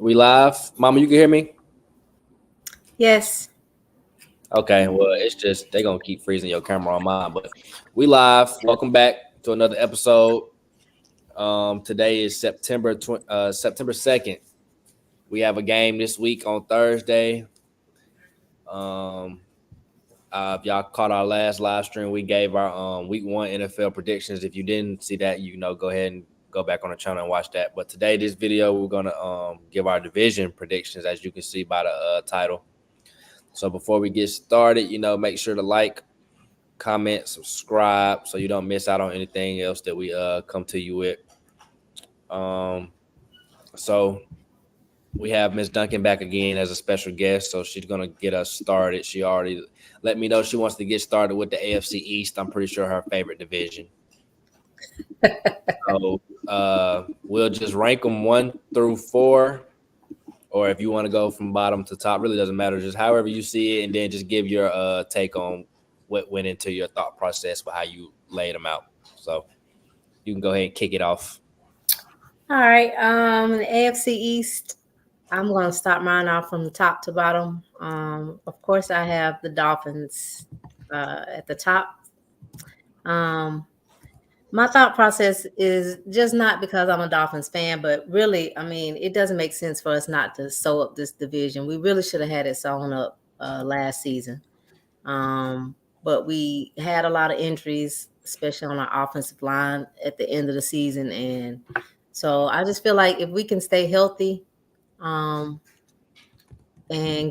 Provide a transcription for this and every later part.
We live. Mama, you can hear me? Yes. Okay, well, it's just they're gonna keep freezing your camera on mine, but we live. Welcome back to another episode. Today is September 2nd. We have a game this week on Thursday. Um, if y'all caught our last live stream, we gave our week one NFL predictions. If you didn't see that, go ahead and go back on the channel and watch that. But today, this video, we're gonna give our division predictions, as you can see by the title. So before we get started, make sure to like, comment, subscribe, so you don't miss out on anything else that we come to you with. So we have Miss Duncan back again as a special guest, so she's gonna get us started. She already let me know she wants to get started with the AFC East. I'm pretty sure her favorite division. So we'll just rank them 1 through 4, or if you want to go from bottom to top, really doesn't matter. Just however you see it, and then just give your take on what went into your thought process for how you laid them out. So you can go ahead and kick it off. All right. The AFC East, I'm going to start mine off from the top to bottom. Of course, I have the Dolphins at the top. My thought process is just not because I'm a Dolphins fan, but really, I mean, it doesn't make sense for us not to sew up this division. We really should have had it sewn up last season. But we had a lot of injuries, especially on our offensive line at the end of the season. And so I just feel like if we can stay healthy and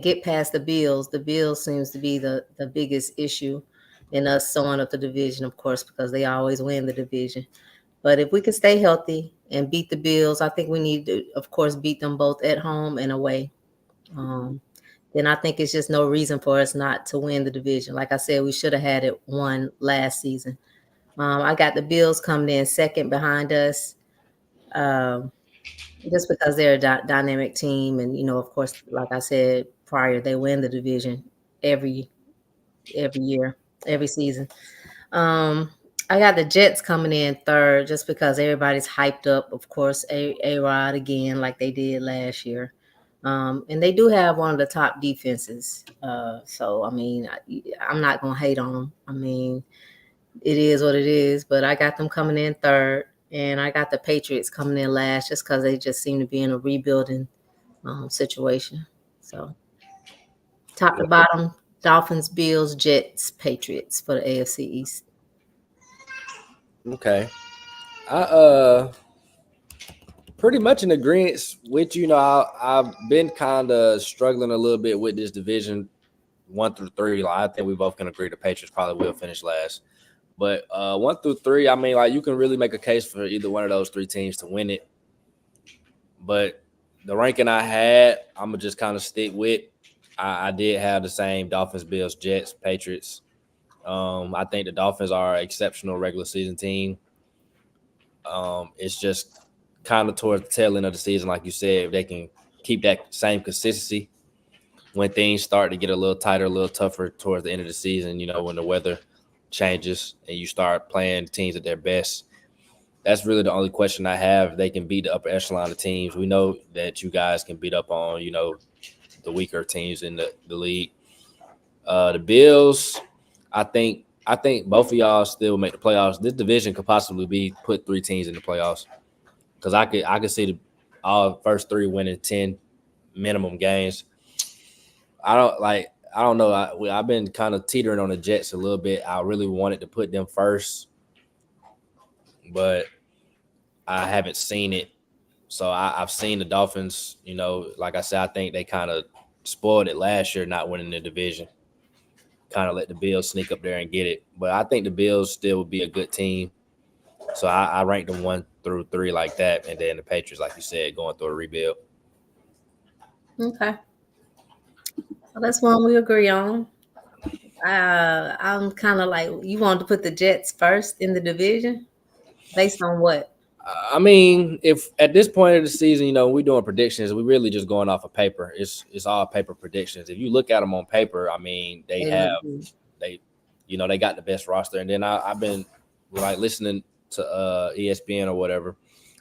get past the Bills seems to be the biggest issue in us sewing up the division, of course, because they always win the division. But if we can stay healthy and beat the Bills, I think we need to, of course, beat them both at home and away. Then I think it's just no reason for us not to win the division. Like I said, we should have had it won last season. I got the Bills coming in second behind us, just because they're a dynamic team. And, of course, like I said prior, they win the division every year, every season. I got the Jets coming in third just because everybody's hyped up, of course, A-Rod again like they did last year. And they do have one of the top defenses. So, I mean, I'm not going to hate on them. I mean, it is what it is. But I got them coming in third. And I got the Patriots coming in last just because they just seem to be in a rebuilding situation. So, top to bottom, Dolphins, Bills, Jets, Patriots for the AFC East. Okay. Pretty much in agreement with you. I've been kind of struggling a little bit with this division 1 through 3. I think we both can agree the Patriots probably will finish last. But 1 through 3, I mean, you can really make a case for either one of those 3 teams to win it. But the ranking I had, I'm gonna just kind of stick with. I did have the same: Dolphins, Bills, Jets, Patriots. I think the Dolphins are an exceptional regular season team. It's just kind of towards the tail end of the season, like you said, if they can keep that same consistency when things start to get a little tighter, a little tougher towards the end of the season, when the weather changes and you start playing teams at their best. That's really the only question I have. They can beat the upper echelon of teams. We know that you guys can beat up on, the weaker teams in the league. The Bills, I think both of y'all still make the playoffs. This division could possibly be put 3 teams in the playoffs, because I could see all first 3 winning 10 minimum games. I don't know. I've been kind of teetering on the Jets a little bit. I really wanted to put them first, but I haven't seen it. So I've seen the Dolphins. Like I said, I think they kind of spoiled it last year, not winning the division. Kind of let the Bills sneak up there and get it. But I think the Bills still would be a good team. So I ranked them 1 through 3 like that. And then the Patriots, like you said, going through a rebuild. Okay. Well, that's one we agree on. I'm kind of like, you wanted to put the Jets first in the division based on what? I mean, if at this point of the season, we're doing predictions, we're really just going off of paper. It's all paper predictions. If you look at them on paper, I mean, they got the best roster. And then I've been listening to ESPN or whatever.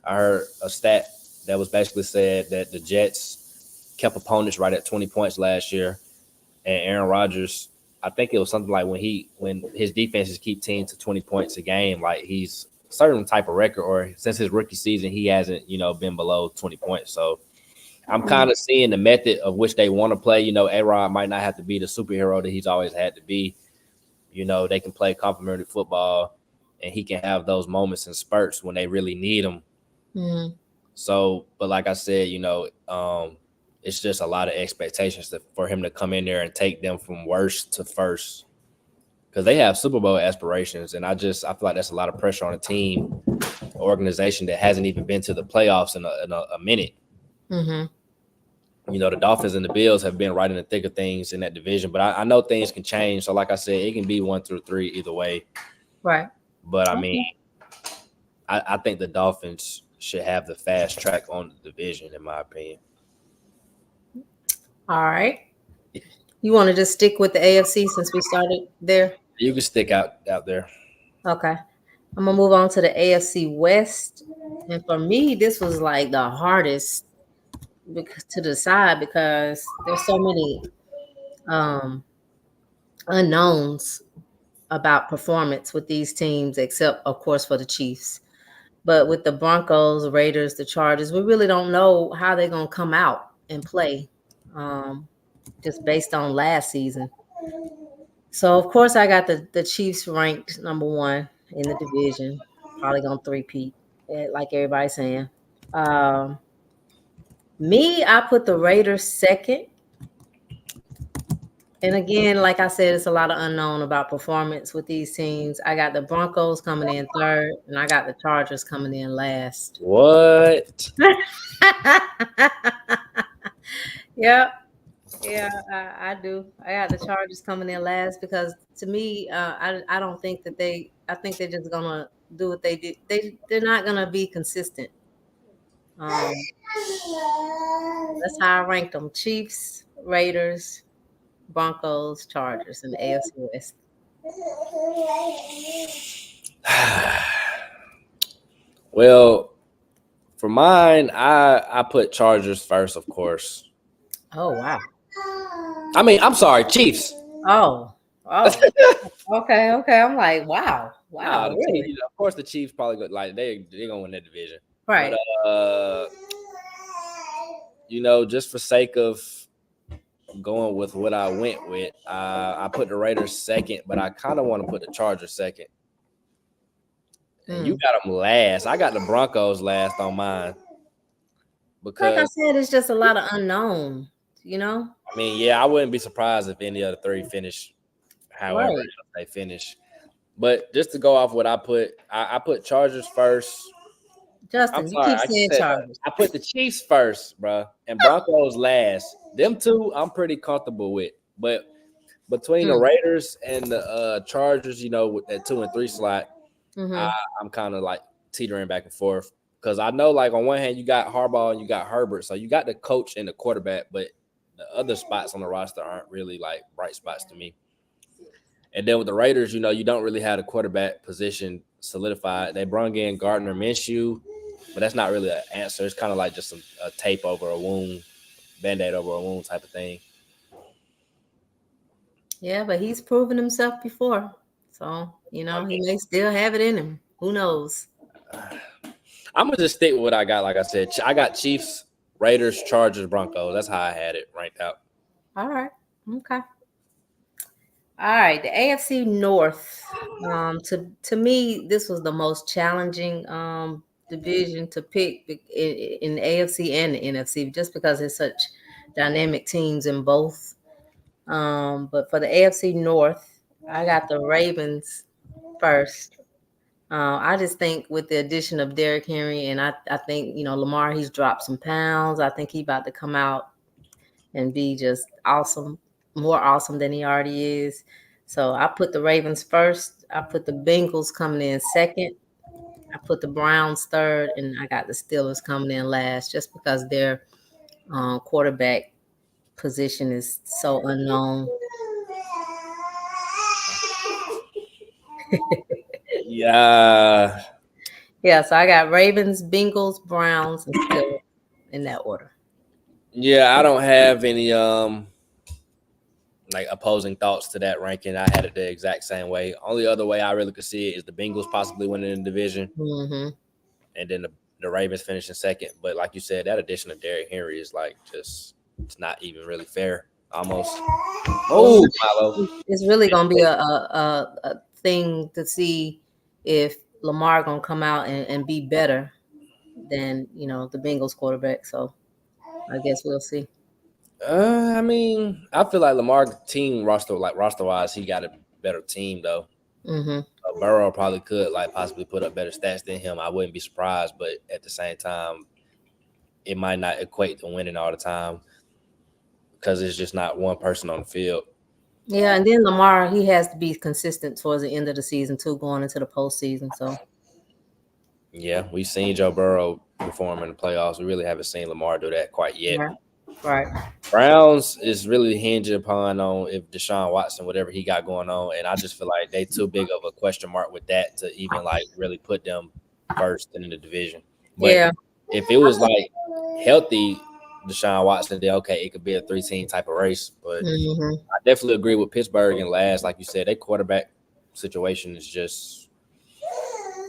I heard a stat that was basically said that the Jets kept opponents right at 20 points last year. And Aaron Rodgers, I think it was something like when his defenses keep teams to 20 points a game, like he's a certain type of record, or since his rookie season, he hasn't, been below 20 points. So I'm kind of seeing the method of which they want to play. A-Rod might not have to be the superhero that he's always had to be. They can play complementary football, and he can have those moments and spurts when they really need him. Mm-hmm. So, but like I said, it's just a lot of expectations for him to come in there and take them from worst to first, because they have Super Bowl aspirations, and I feel like that's a lot of pressure on a team, an organization that hasn't even been to the playoffs in a minute. Mm-hmm. The Dolphins and the Bills have been right in the thick of things in that division, but I know things can change. So, like I said, it can be 1 through 3 either way. Right. But I mean, I think the Dolphins should have the fast track on the division, in my opinion. All right. You want to just stick with the AFC since we started there? You can stick out there. Okay. I'm gonna move on to the AFC West, and for me, this was like the hardest to decide because there's so many unknowns about performance with these teams, except of course for the Chiefs. But with the Broncos, Raiders, the Chargers, we really don't know how they're gonna come out and play, just based on last season. So of course I got the Chiefs ranked number 1 in the division, probably gonna three-peat, like everybody's saying. Um, I put the Raiders second. And again, like I said, it's a lot of unknown about performance with these teams. I got the Broncos coming in third, and I got the Chargers coming in last. What? Yep. Yeah, I do. I got the Chargers coming in last because to me, I don't think that I think they're just gonna do what they did. They're not gonna be consistent. Um, that's how I ranked them: Chiefs, Raiders, Broncos, Chargers, and the AFC West. Well, for mine, I put Chargers first, of course. Oh wow. I mean, I'm sorry, Chiefs. Oh. Okay. I'm like, wow, Nah, really? of course, the Chiefs probably good. Like they're gonna win that division. Right. But just for sake of going with what I went with, I put the Raiders second, but I kind of want to put the Chargers second. And you got them last. I got the Broncos last on mine. Like I said, it's just a lot of unknown, I mean, yeah, I wouldn't be surprised if any of the three finish however they finish. But just to go off what I put Chargers first. Justin, you keep saying Chargers. I put the Chiefs first, bro, and Broncos last. Them two, I'm pretty comfortable with. But between the Raiders and the Chargers, with that 2 and 3 slot, I'm kind of like teetering back and forth because I know, like, on one hand, you got Harbaugh and you got Herbert, so you got the coach and the quarterback, but the other spots on the roster aren't really like bright spots to me. And then with the Raiders, you don't really have the quarterback position solidified. They brought in Gardner Minshew, but that's not really an answer. It's kind of like just a tape over a wound, Band-Aid over a wound type of thing. Yeah, but he's proven himself before. So, he may still have it in him. Who knows? I'm going to just stick with what I got. Like I said, I got Chiefs, Raiders, Chargers, Broncos. That's how I had it ranked out. All right. Okay. All right. The AFC North. To me, this was the most challenging division to pick in the AFC and the NFC, just because it's such dynamic teams in both. But for the AFC North, I got the Ravens first. I just think with the addition of Derrick Henry, and I think, Lamar, he's dropped some pounds. I think he's about to come out and be just awesome, more awesome than he already is. So I put the Ravens first. I put the Bengals coming in second. I put the Browns third, and I got the Steelers coming in last, just because their quarterback position is so unknown. Yeah. Yeah, so I got Ravens, Bengals, Browns, and Steelers in that order. Yeah, I don't have any like opposing thoughts to that ranking. I had it the exact same way. Only other way I really could see it is the Bengals possibly winning the division, Mm-hmm. and then the Ravens finishing second. But like you said, that addition of Derrick Henry is like just it's not even really fair. Almost. Well, Oh, Milo. it's really gonna be a thing to see if Lamar gonna come out and be better than the Bengals quarterback. So I guess we'll see. I mean, I feel like Lamar team roster wise, he got a better team though. Mm-hmm. Burrow probably could like possibly put up better stats than him. I wouldn't be surprised, but at the same time, it might not equate to winning all the time because it's just not one person on the field. Yeah, and then Lamar, he has to be consistent towards the end of the season too, going into the postseason. So Yeah, we've seen Joe Burrow perform in the playoffs. We really haven't seen Lamar do that quite yet. right. Browns is really hinging upon on if Deshaun Watson, whatever he got going on, and I just feel like they too big of a question mark with that to even like really put them first in the division. But Yeah. if it was like healthy Deshaun Watson, then okay, it could be a 3-team type of race. But Mm-hmm. I definitely agree with Pittsburgh and last, like you said, their quarterback situation is just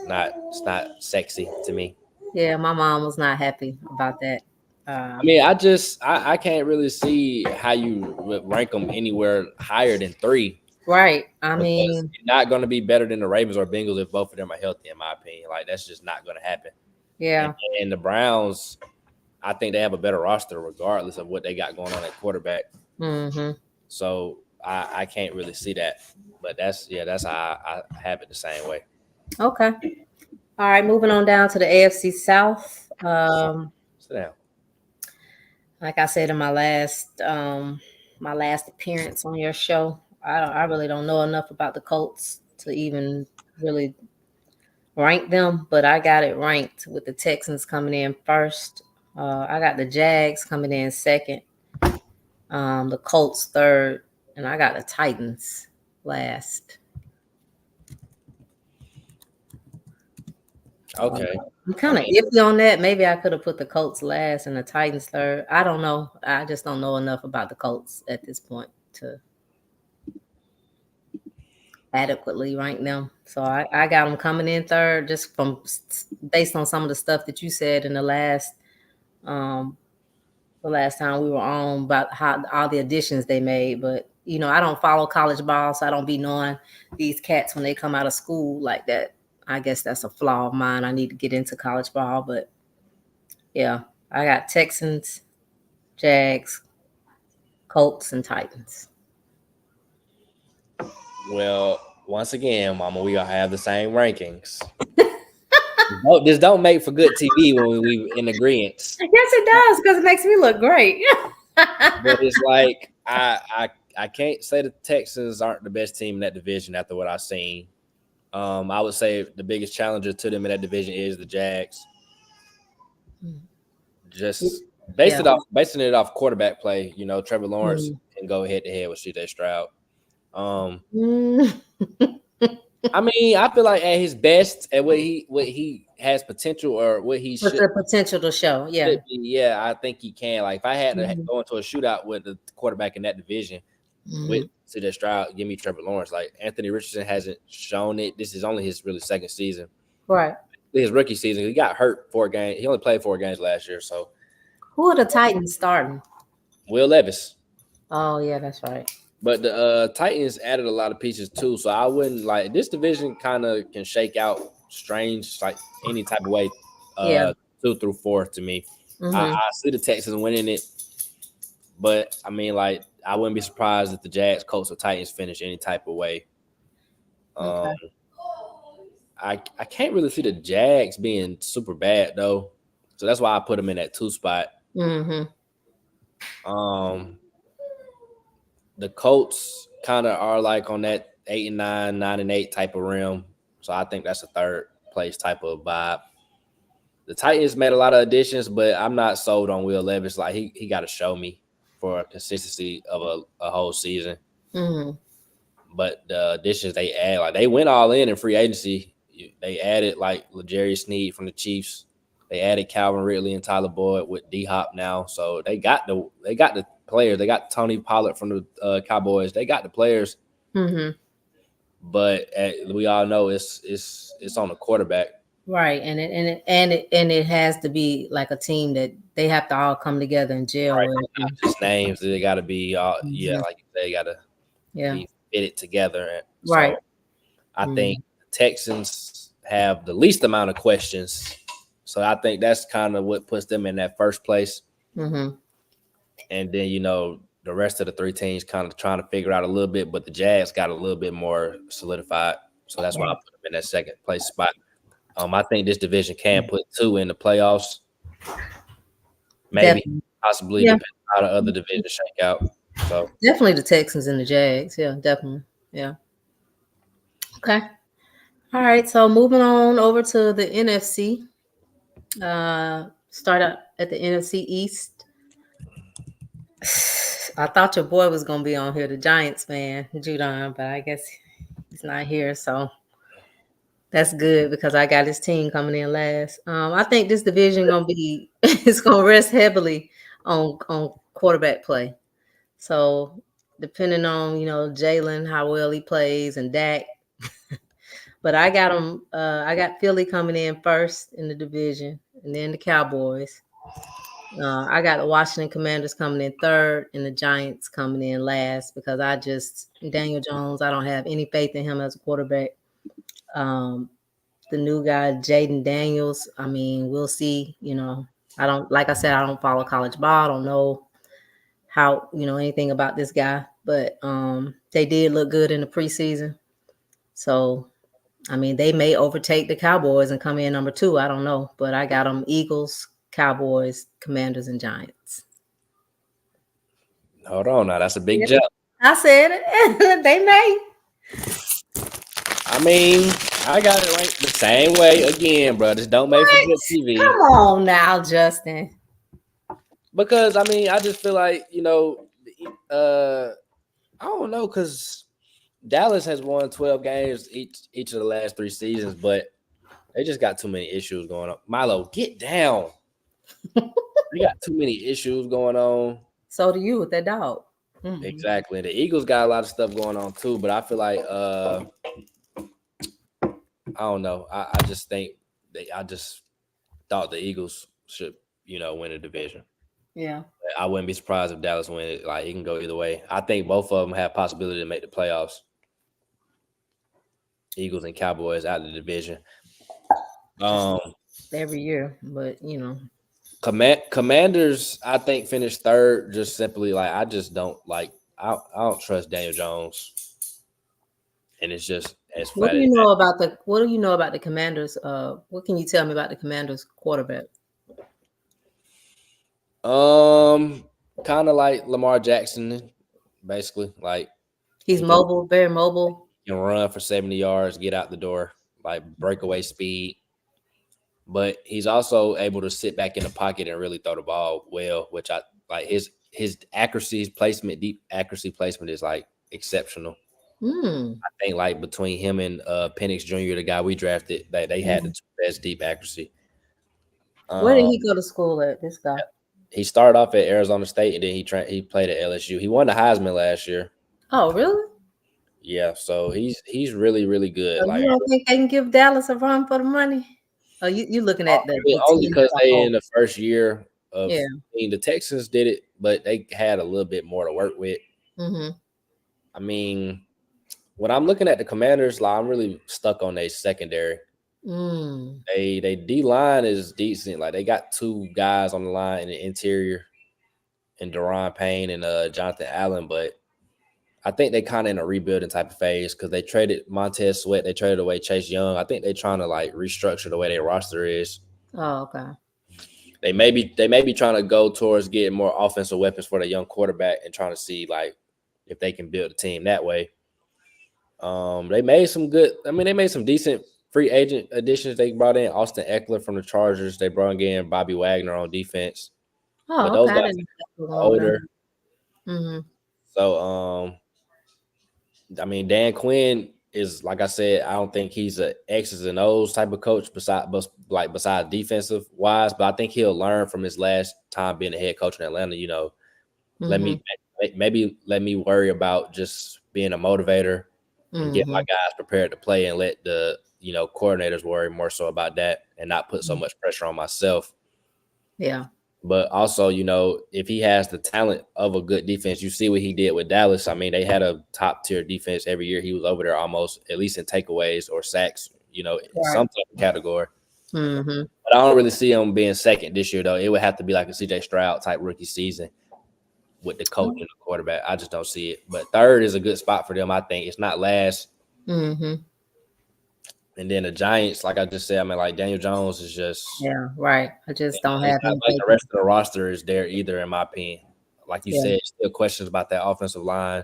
it's not sexy to me. Yeah, my mom was not happy about that. I mean, I can't really see how you would rank them anywhere higher than 3. Right. I Because mean, you're not going to be better than the Ravens or Bengals if both of them are healthy, in my opinion. Like that's just not going to happen. yeah. And the Browns, I think they have a better roster regardless of what they got going on at quarterback. Mm-hmm. So I can't really see that. But that's how I have it the same way. Okay. All right. Moving on down to the AFC South. Sit down. Like I said in my last appearance on your show, I really don't know enough about the Colts to even really rank them, but I got it ranked with the Texans coming in first. I got the Jags coming in second, the Colts third, and I got the Titans last. Okay. I'm kind of iffy on that. Maybe I could have put the Colts last and the Titans third. I don't know. I just don't know enough about the Colts at this point to adequately rank them. So I got them coming in third just from based on some of the stuff that you said in um the last time we were on about how all the additions they made. But I don't follow college ball, so I don't be knowing these cats when they come out of school like that. I guess that's a flaw of mine. I need to get into college ball, but yeah, I got Texans, Jags, Colts, and Titans. Well, once again, Mama, we gonna have the same rankings. This don't make for good TV when we in agreement. Yes, it does because it makes me look great. But it's like I can't say the Texans aren't the best team in that division after what I've seen. I would say the biggest challenger to them in that division is the Jags. Just basing it off quarterback play, Trevor Lawrence can go head to head with CJ Stroud. I mean, I feel like at his best, at what he has potential or what he should the potential to show, yeah, I think he can. Like if I had to go into a shootout with the quarterback in that division with CJ Stroud, give me Trevor Lawrence. Like Anthony Richardson hasn't shown it. This is only his really second season. Right. His rookie season, he got hurt 4 games. He only played 4 games last year. So who are the Titans starting? Will Levis. Oh yeah, that's right. But the Titans added a lot of pieces too, so I wouldn't like this division. Kind of can shake out strange, like any type of way. 2 through 4 to me. I see the Texans winning it, but I mean, like I wouldn't be surprised if the Jags, Colts, or Titans finish any type of way. I can't really see the Jags being super bad though, so that's why I put them in that 2 spot. The Colts kind of are like on that 8 and 9, 9 and 8 type of realm. So I think that's a 3rd place type of vibe. The Titans made a lot of additions, but I'm not sold on Will Levis. Like he got to show me for consistency of a whole season. But the additions they add, like they went all in free agency. They added like L'Jarius Sneed from the Chiefs. They added Calvin Ridley and Tyler Boyd with D Hop now, so they got the players. They got Tony Pollard from the Cowboys. They got the players, but we all know it's on the quarterback. Right, and it has to be like a team that they have to all come together and gel Right, with. not just names. They got to be all like you say, they got to Yeah. be fitted together. Right. So I think the Texans have the least amount of questions. So I think that's kind of what puts them in that first place. And then, the rest of the three teams kind of trying to figure out a little bit, but the Jags got a little bit more solidified. So that's why I put them in that second place spot. I think this division can put two in the playoffs. Maybe, possibly, depending on how the other divisions shake out. So definitely the Texans and the Jags. Yeah, definitely. Yeah. Okay. All right. So moving on over to the NFC. Start out at the NFC East. I thought your boy was gonna be on here, the Giants fan, Judon, but I guess he's not here. So that's good because I got his team coming in last. I think this division gonna be it's gonna rest heavily on quarterback play. So depending on Jalen how well he plays and Dak, but I got him. I got Philly coming in first in the division, and then the Cowboys. I got the Washington Commanders coming in third, and the Giants coming in last because Daniel Jones. I don't have any faith in him as a quarterback. The new guy, Jaden Daniels. I mean, we'll see. I don't like I said, I don't follow college ball. I don't know how anything about this guy, but they did look good in the preseason. So, I mean, they may overtake the Cowboys and come in number 2. I don't know, but I got them Eagles, Cowboys, Commanders, and Giants. Hold on now, that's a big jump. I said it. They may. I mean, I got it ranked the same way again, bro. Just don't make for good TV. Come on now, Justin. Because I mean, I just feel like I don't know, because Dallas has won 12 games each of the last 3 seasons, but they just got too many issues going on. Milo, get down. They got too many issues going on. So do you with that dog. Exactly. The Eagles got a lot of stuff going on too, but I feel like I don't know. I just think I just thought the Eagles should, win the division. Yeah. I wouldn't be surprised if Dallas win it. Like, it can go either way. I think both of them have possibility to make the playoffs. Eagles and Cowboys out of the division. Every year, but Commanders, I think, finished third. Just simply I just don't like. I don't trust Daniel Jones, and it's just as flat. What do you know about the Commanders? What can you tell me about the Commanders quarterback? Kind of like Lamar Jackson, basically. Like, he's mobile, very mobile. He can run for 70 yards, get out the door, like breakaway speed. But he's also able to sit back in the pocket and really throw the ball well, which I like. His accuracy, his placement, deep accuracy placement is like exceptional. I think like between him and Penix Jr., the guy we drafted, they had the best deep accuracy. Where did he go to school at? This guy. He started off at Arizona State, and then he played at LSU. He won the Heisman last year. Oh, really? Yeah, so he's really, really good. So you don't think they can give Dallas a run for the money? Oh, you looking at the only because they in the first year of yeah. I mean, the Texans did it, but they had a little bit more to work with. I mean, when I'm looking at the Commanders, like, I'm really stuck on their secondary. They D line is decent. Like, they got 2 guys on the line in the interior, and Daron Payne and Jonathan Allen, but I think they kind of in a rebuilding type of phase because they traded Montez Sweat. They traded away Chase Young. I think they're trying to like restructure the way their roster is. Oh, okay. They may be trying to go towards getting more offensive weapons for the young quarterback and trying to see like if they can build a team that way. They made some decent free agent additions. They brought in Austin Eckler from the Chargers. They brought in Bobby Wagner on defense. Oh, but those okay. guys are older. So, I mean, Dan Quinn is, like I said, I don't think he's a X's and O's type of coach besides defensive wise, but I think he'll learn from his last time being a head coach in Atlanta. Let Mm-hmm. me maybe let me worry about just being a motivator and get my Mm-hmm. guys prepared to play, and let the coordinators worry more so about that, and not put so much pressure on myself. Yeah. But also, if he has the talent of a good defense, you see what he did with Dallas. I mean, they had a top tier defense every year. He was over there almost, at least in takeaways or sacks, Right. some type of category. Mm-hmm. But I don't really see him being second this year, though. It would have to be like a CJ Stroud type rookie season with the coach and the quarterback. I just don't see it. But third is a good spot for them, I think. It's not last. Mm-hmm. And then the Giants, like I just said, I mean, like Daniel Jones is just Yeah. Right. I just don't it's have not him like the taken. rest of the roster is there either, in my opinion. Like you Yeah. said, still questions about that offensive line.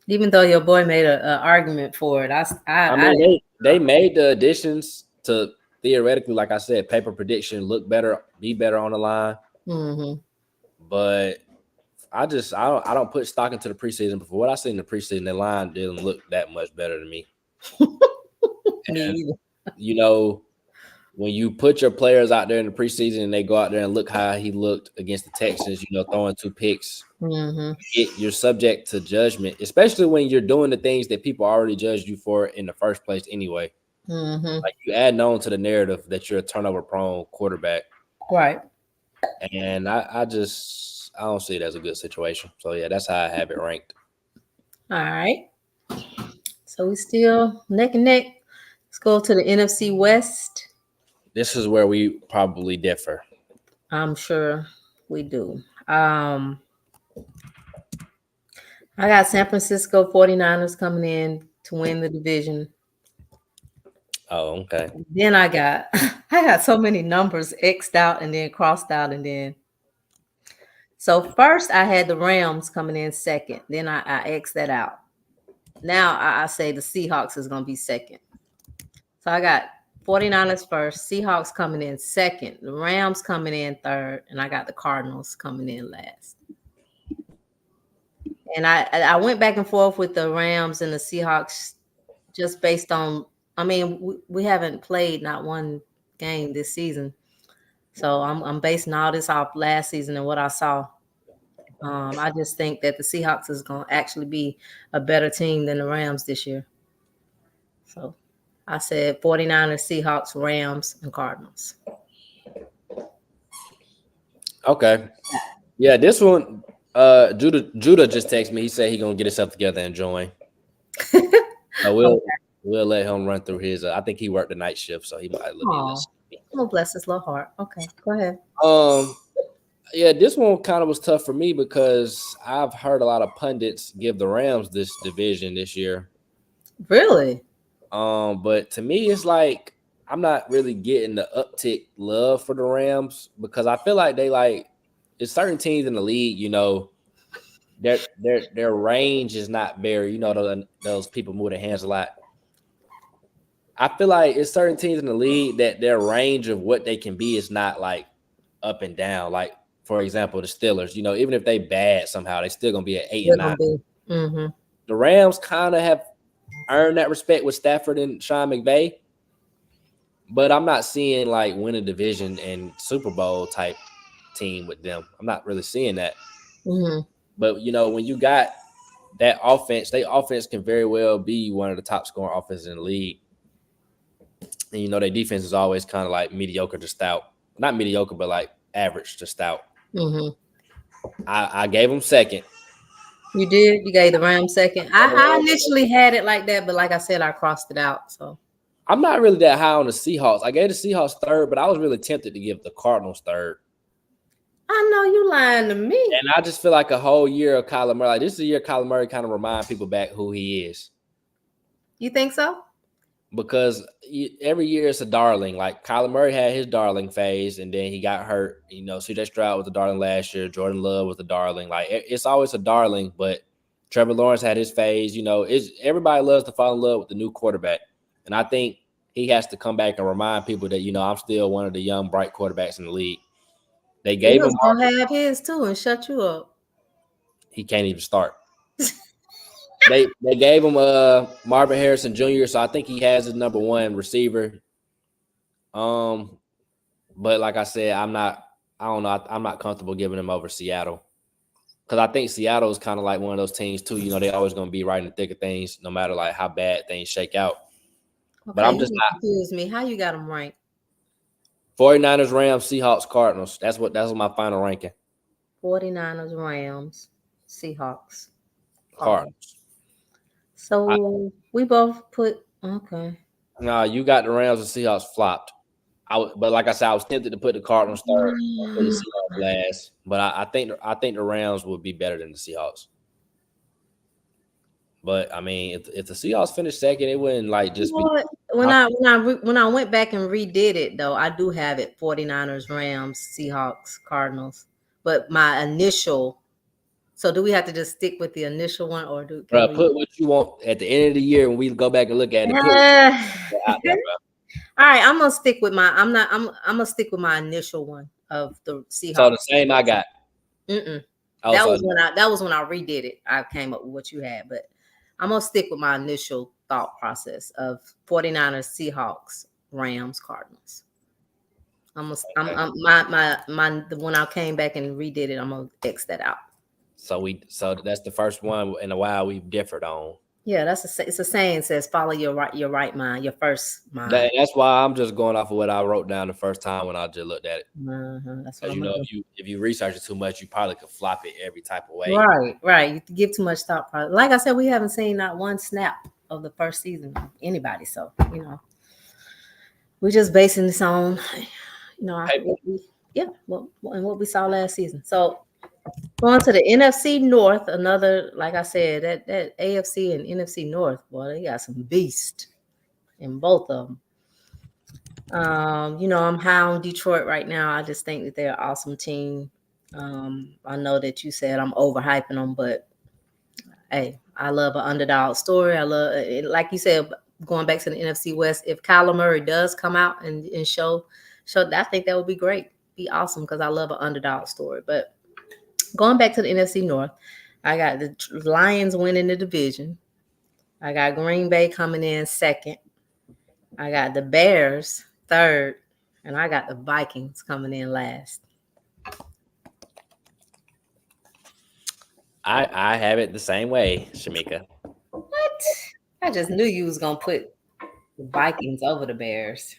Even though your boy made a argument for it, I I mean, they made the additions to theoretically, like I said, paper prediction, look better, be better on the line. mm-hmm. But I don't put stock into the preseason. Before what I see in the preseason, the line didn't look that much better to me. Me And either. you know, when you put your players out there in the preseason and they go out there and look how he looked against the Texans, throwing 2 picks, Mm-hmm. you're subject to judgment, especially when you're doing the things that people already judged you for in the first place anyway. Mm-hmm. Like, you add on to the narrative that you're a turnover prone quarterback. Right. And I don't see it as a good situation. So yeah, that's how I have it ranked. All right. So we still neck and neck. Let's go to the NFC West. This is where we probably differ. I'm sure we do. I got San Francisco 49ers coming in to win the division. Oh, okay. Then I got I got so many numbers xed out and then crossed out and then so first I had the Rams coming in second. Then I X that out. Now I say the Seahawks is gonna be second. So I got 49ers first, Seahawks coming in second, the Rams coming in third, and I got the Cardinals coming in last. And I went back and forth with the Rams and the Seahawks just based on, I mean, we haven't played not one game this season. So I'm basing all this off last season and what I saw. I just think that the Seahawks is going to actually be a better team than the Rams this year. So I said 49ers, Seahawks, Rams, and Cardinals. Okay. Yeah, this one, Judah just texted me. He said he's gonna get himself together and join. So we'll let him run through his. I think he worked the night shift, so he might look at this. Oh, bless his little heart. Okay, go ahead. Yeah, this one kind of was tough for me because I've heard a lot of pundits give the Rams this division this year. Really? But to me, it's like I'm not really getting the uptick love for the Rams because I feel like it's certain teams in the league, their range is not very, those people move their hands a lot. I feel like it's certain teams in the league that their range of what they can be is not like up and down. Like, for example, the Steelers, even if they bad somehow, they still gonna be at 8 and 9. The Rams kind of have earned that respect with Stafford and Sean McVay, but I'm not seeing like win a division and Super Bowl type team with them. I'm not really seeing that. But when you got that offense, their offense can very well be one of the top scoring offenses in the league. And their defense is always kind of like mediocre to stout. Not mediocre, but like average to stout. I gave them second. You did? You gave the Rams second? I initially had it like that, but like I said, I crossed it out. So I'm not really that high on the Seahawks. I gave the Seahawks third, but I was really tempted to give the Cardinals third. I know you lying to me. And I just feel like a whole year of Kyler Murray. Like, this is a year Kyler Murray kind of remind people back who he is. You think so? Because every year it's a darling. Like, Kyler Murray had his darling phase, and then he got hurt. CJ Stroud was the darling last year. Jordan Love was the darling. Like, it's always a darling, but Trevor Lawrence had his phase. Everybody loves to fall in love with the new quarterback. And I think he has to come back and remind people that, I'm still one of the young, bright quarterbacks in the league. They gave him gonna have his too and shut you up. He can't even start. They gave him Marvin Harrison Jr., so I think he has his number one receiver. But like I said, I don't know. I'm not comfortable giving him over Seattle because I think Seattle is kind of like one of those teams too. You know, they always going to be right in the thick of things, no matter like how bad things shake out. But Okay, I'm just not. confuse me. How you got them ranked? 49ers, Rams, Seahawks, Cardinals. That's my final ranking. 49ers, Rams, Seahawks, Cardinals. So we both put okay. No, you got the Rams and Seahawks flopped. But like I said, I was tempted to put the Cardinals third and put the Seahawks last. But I think the Rams would be better than the Seahawks. But I mean, if the Seahawks finish second, it wouldn't like just be. When I went back and redid it though, I do have it 49ers, Rams, Seahawks, Cardinals. But my initial. So do we have to just stick with the initial one, or Put what you want at the end of the year when we go back and look at it? All right, I'm gonna stick with my. I'm gonna stick with my initial one of the Seahawks. So the same I got. That was when I redid it. I came up with what you had, but I'm gonna stick with my initial thought process of 49ers, Seahawks, Rams, Cardinals. I'm when I came back and redid it, I'm gonna X that out. So that's the first one in a while we've differed on. Yeah, it's a saying, says follow your right mind, your first mind. That's why I'm just going off of what I wrote down the first time when I just looked at it. That's what if you research it too much, you probably could flop it every type of way. Right. You give too much thought. Like I said, we haven't seen not one snap of the first season of anybody. So we're just basing this on and what we saw last season. So going to the NFC North, another, like I said, that AFC and NFC North, boy, they got some beast in both of them. I'm high on Detroit right now. I just think that they're an awesome team. I know that you said I'm overhyping them, but hey, I love an underdog story. I love, like you said, going back to the NFC West, if Kyler Murray does come out and show, I think that would be great. Be awesome because I love an underdog story. But going back to the NFC North, I got the Lions winning the division. I got Green Bay coming in second. I got the Bears third. And I got the Vikings coming in last. I have it the same way, Shamika. What? I just knew you was going to put the Vikings over the Bears.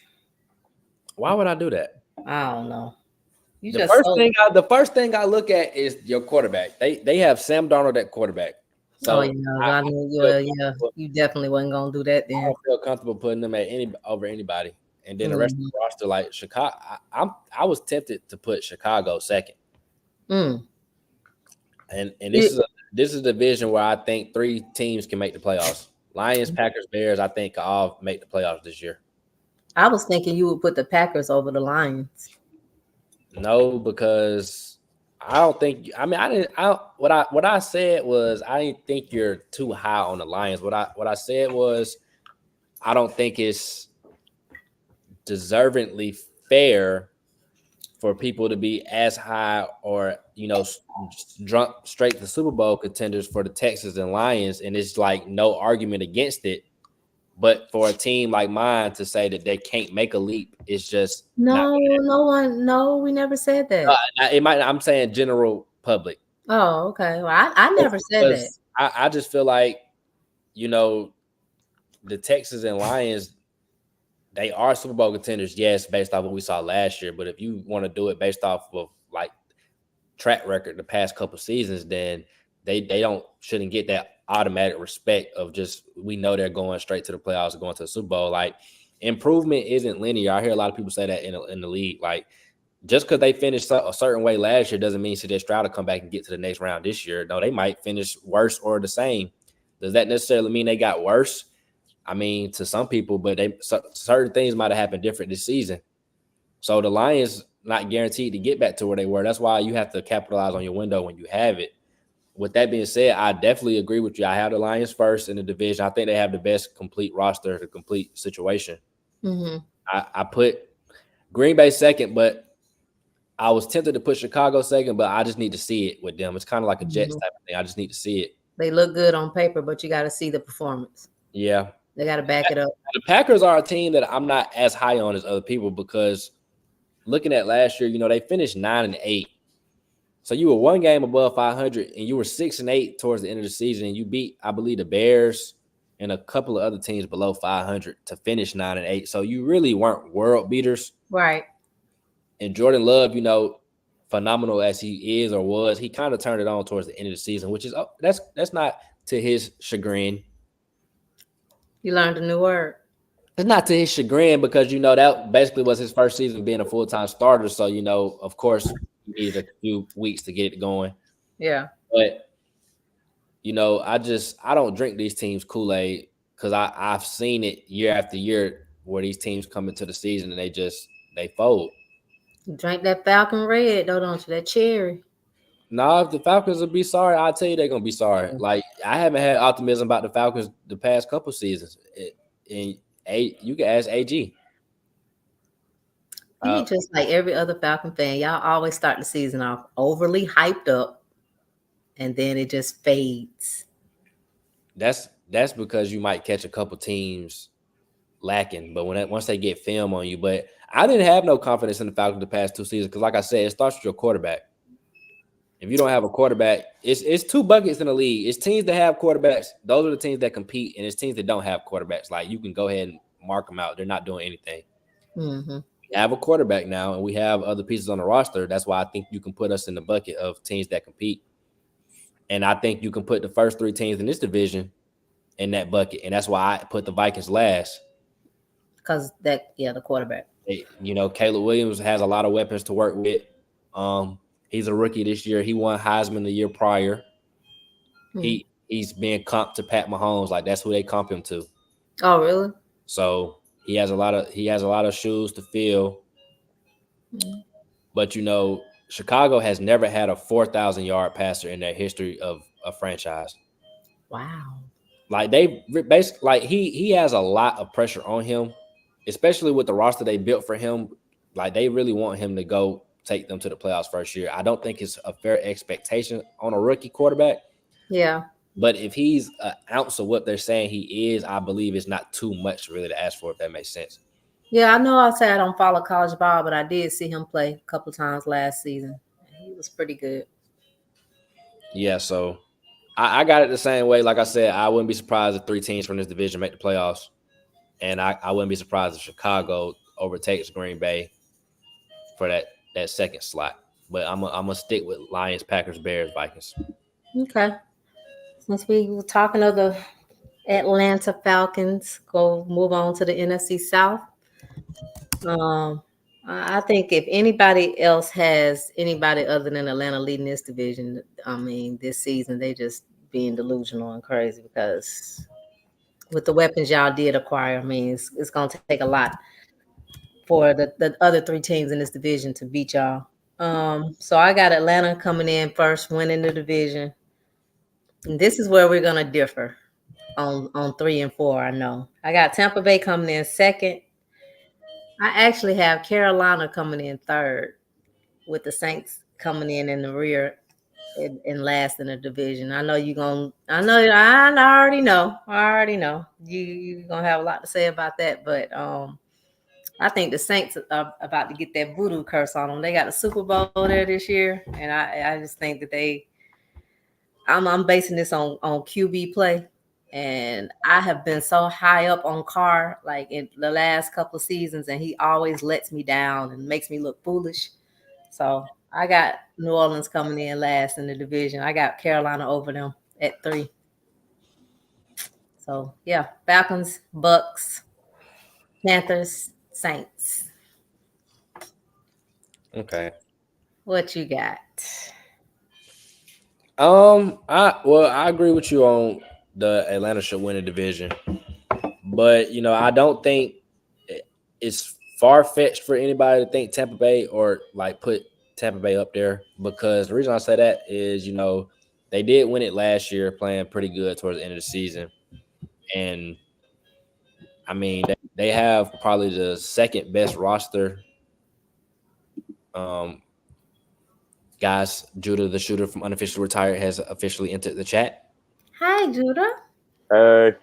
Why would I do that? I don't know. The first thing I look at is your quarterback. They have Sam Darnold at quarterback. So you definitely wasn't gonna do that. Then I don't feel comfortable putting them at over anybody. And then the rest of the roster, like Chicago, I was tempted to put Chicago second. And this is a division where I think 3 teams can make the playoffs. Lions, Packers, Bears. I think all make the playoffs this year. I was thinking you would put the Packers over the Lions. No, because I don't think. I mean, I didn't. What I said was I didn't think you're too high on the Lions. What I said was I don't think it's deservingly fair for people to be as high or drunk straight to Super Bowl contenders for the Texans and Lions, and it's like no argument against it. But for a team like mine to say that they can't make a leap, it's just we never said that. I'm saying general public. Oh, okay. Well, I never said that. I just feel like, the Texans and Lions, they are Super Bowl contenders, yes, based off what we saw last year. But if you want to do it based off of like track record the past couple seasons, then they shouldn't get that automatic respect of just we know they're going straight to the playoffs or going to the Super Bowl. Like improvement isn't linear. I hear a lot of people say that in the league. Like just because they finished a certain way last year doesn't mean C.J. Stroud will come back and get to the next round this year. No, they might finish worse or the same. Does that necessarily mean they got worse? I mean, to some people, but certain things might have happened different this season. So the Lions not guaranteed to get back to where they were. That's why you have to capitalize on your window when you have it. With that being said, I definitely agree with you. I have the Lions first in the division. I think they have the best complete roster, the complete situation. I put Green Bay second, but I was tempted to put Chicago second, but I just need to see it with them. It's kind of like a Jets type of thing. I just need to see it. They look good on paper, but you got to see the performance. Yeah. They got to back it up. The Packers are a team that I'm not as high on as other people because looking at last year, they finished 9-8. So you were one game above 500, and you were 6-8 towards the end of the season, and you beat, I believe, the Bears and a couple of other teams below 500 to finish 9-8. So you really weren't world beaters. Right. And Jordan Love, phenomenal as he is or was, he kind of turned it on towards the end of the season, which is that's not to his chagrin. You learned a new word. It's not to his chagrin because that basically was his first season being a full-time starter. So of course, he needed a few weeks to get it going. Yeah. But I don't drink these teams Kool-Aid because I've seen it year after year where these teams come into the season and they fold. You drank that Falcon Red, though, don't you? That cherry. Nah, if the Falcons will be sorry, I'll tell you they're gonna be sorry. Like I haven't had optimism about the Falcons the past couple seasons. And you can ask AG. You just like every other Falcon fan, y'all always start the season off overly hyped up, and then it just fades. That's because you might catch a couple teams lacking, but once they get film on you. But I didn't have no confidence in the Falcons the past two seasons because, like I said, it starts with your quarterback. If you don't have a quarterback, it's two buckets in the league. It's teams that have quarterbacks; those are the teams that compete, and it's teams that don't have quarterbacks. Like you can go ahead and mark them out; they're not doing anything. Mm-hmm. We have a quarterback now, and we have other pieces on the roster. That's why I think you can put us in the bucket of teams that compete, and I think you can put the first three teams in this division in that bucket, and that's why I put the Vikings last. Because the quarterback. Caleb Williams has a lot of weapons to work with. He's a rookie this year. He won Heisman the year prior. Mm-hmm. He's being comped to Pat Mahomes. Like that's who they comp him to. Oh, really? So he has a lot of shoes to fill. Mm-hmm. But Chicago has never had a 4,000-yard passer in their history of a franchise. Wow. Like they basically like he has a lot of pressure on him, especially with the roster they built for him. Like they really want him to go take them to the playoffs first year. I don't think it's a fair expectation on a rookie quarterback. Yeah. But if he's an ounce of what they're saying he is, I believe it's not too much really to ask for, if that makes sense. Yeah, I know I say I don't follow college ball, but I did see him play a couple times last season. He was pretty good. Yeah, so I got it the same way. Like I said, I wouldn't be surprised if 3 teams from this division make the playoffs. And I wouldn't be surprised if Chicago overtakes Green Bay for that second slot. But I'm gonna stick with Lions, Packers, Bears, Vikings. Okay. Since we were talking of the Atlanta Falcons, move on to the NFC South. I think if anybody else has anybody other than Atlanta leading this division, I mean, this season, they just being delusional and crazy because with the weapons y'all did acquire, I mean, it's going to take a lot for the other 3 teams in this division to beat y'all. So I got Atlanta coming in first, winning the division. And this is where we're going to differ on 3 and 4, I know. I got Tampa Bay coming in second. I actually have Carolina coming in third with the Saints coming in the rear and last in the division. I know you're going to – I already know. You're going to have a lot to say about that. But I think the Saints are about to get that voodoo curse on them. They got a Super Bowl there this year, and I just think that I'm basing this on QB play. And I have been so high up on Carr, like in the last couple of seasons, and he always lets me down and makes me look foolish. So I got New Orleans coming in last in the division. I got Carolina over them at 3. So yeah, Falcons, Bucks, Panthers, Saints. Okay. What you got? I agree with you on the Atlanta should win the division, but I don't think it's far-fetched for anybody to think Tampa Bay or like put Tampa Bay up there, because the reason I say that is they did win it last year, playing pretty good towards the end of the season, and I mean they have probably the second best roster. Guys, Judah the Shooter from Unofficially Retired has officially entered the chat. Hi, Judah. Hey,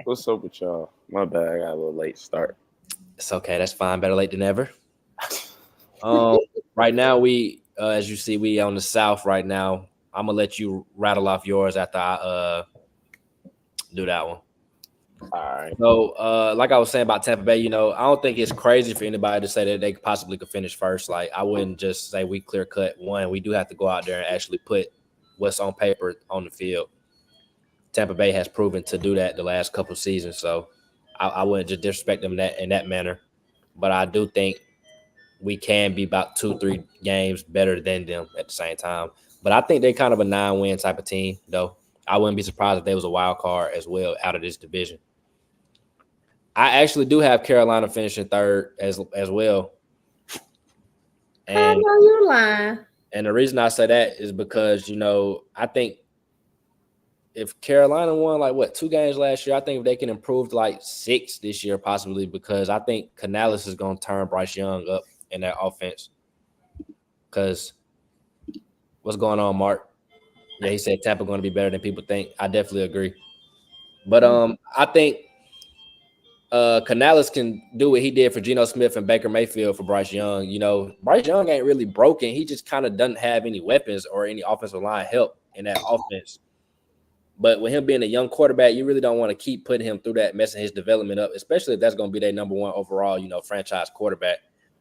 what's up with y'all? My bad, I got a little late start. It's okay. That's fine. Better late than never. Right now we, as you see, we on the South right now. I'm gonna let you rattle off yours after I do that one. All right. So, like I was saying about Tampa Bay, I don't think it's crazy for anybody to say that they possibly could finish first. Like, I wouldn't just say we clear cut one. We do have to go out there and actually put what's on paper on the field. Tampa Bay has proven to do that the last couple of seasons, so I wouldn't just disrespect them in that manner. But I do think we can be about 2-3 games better than them at the same time. But I think they're kind of a 9-win type of team, though. I wouldn't be surprised if they was a wild card as well out of this division. I actually do have Carolina finishing third as well. And I know you're lying. And the reason I say that is because, I think if Carolina won 2 games last year, I think if they can improve to 6 this year, possibly, because I think Canales is going to turn Bryce Young up in that offense. Because what's going on, Mark? Yeah, he said Tampa going to be better than people think. I definitely agree. But I think Canales can do what he did for Geno Smith and Baker Mayfield for Bryce Young. Bryce Young ain't really broken. He just kind of doesn't have any weapons or any offensive line help in that offense. But with him being a young quarterback, you really don't want to keep putting him through that, messing his development up, especially if that's going to be their number one overall, franchise quarterback.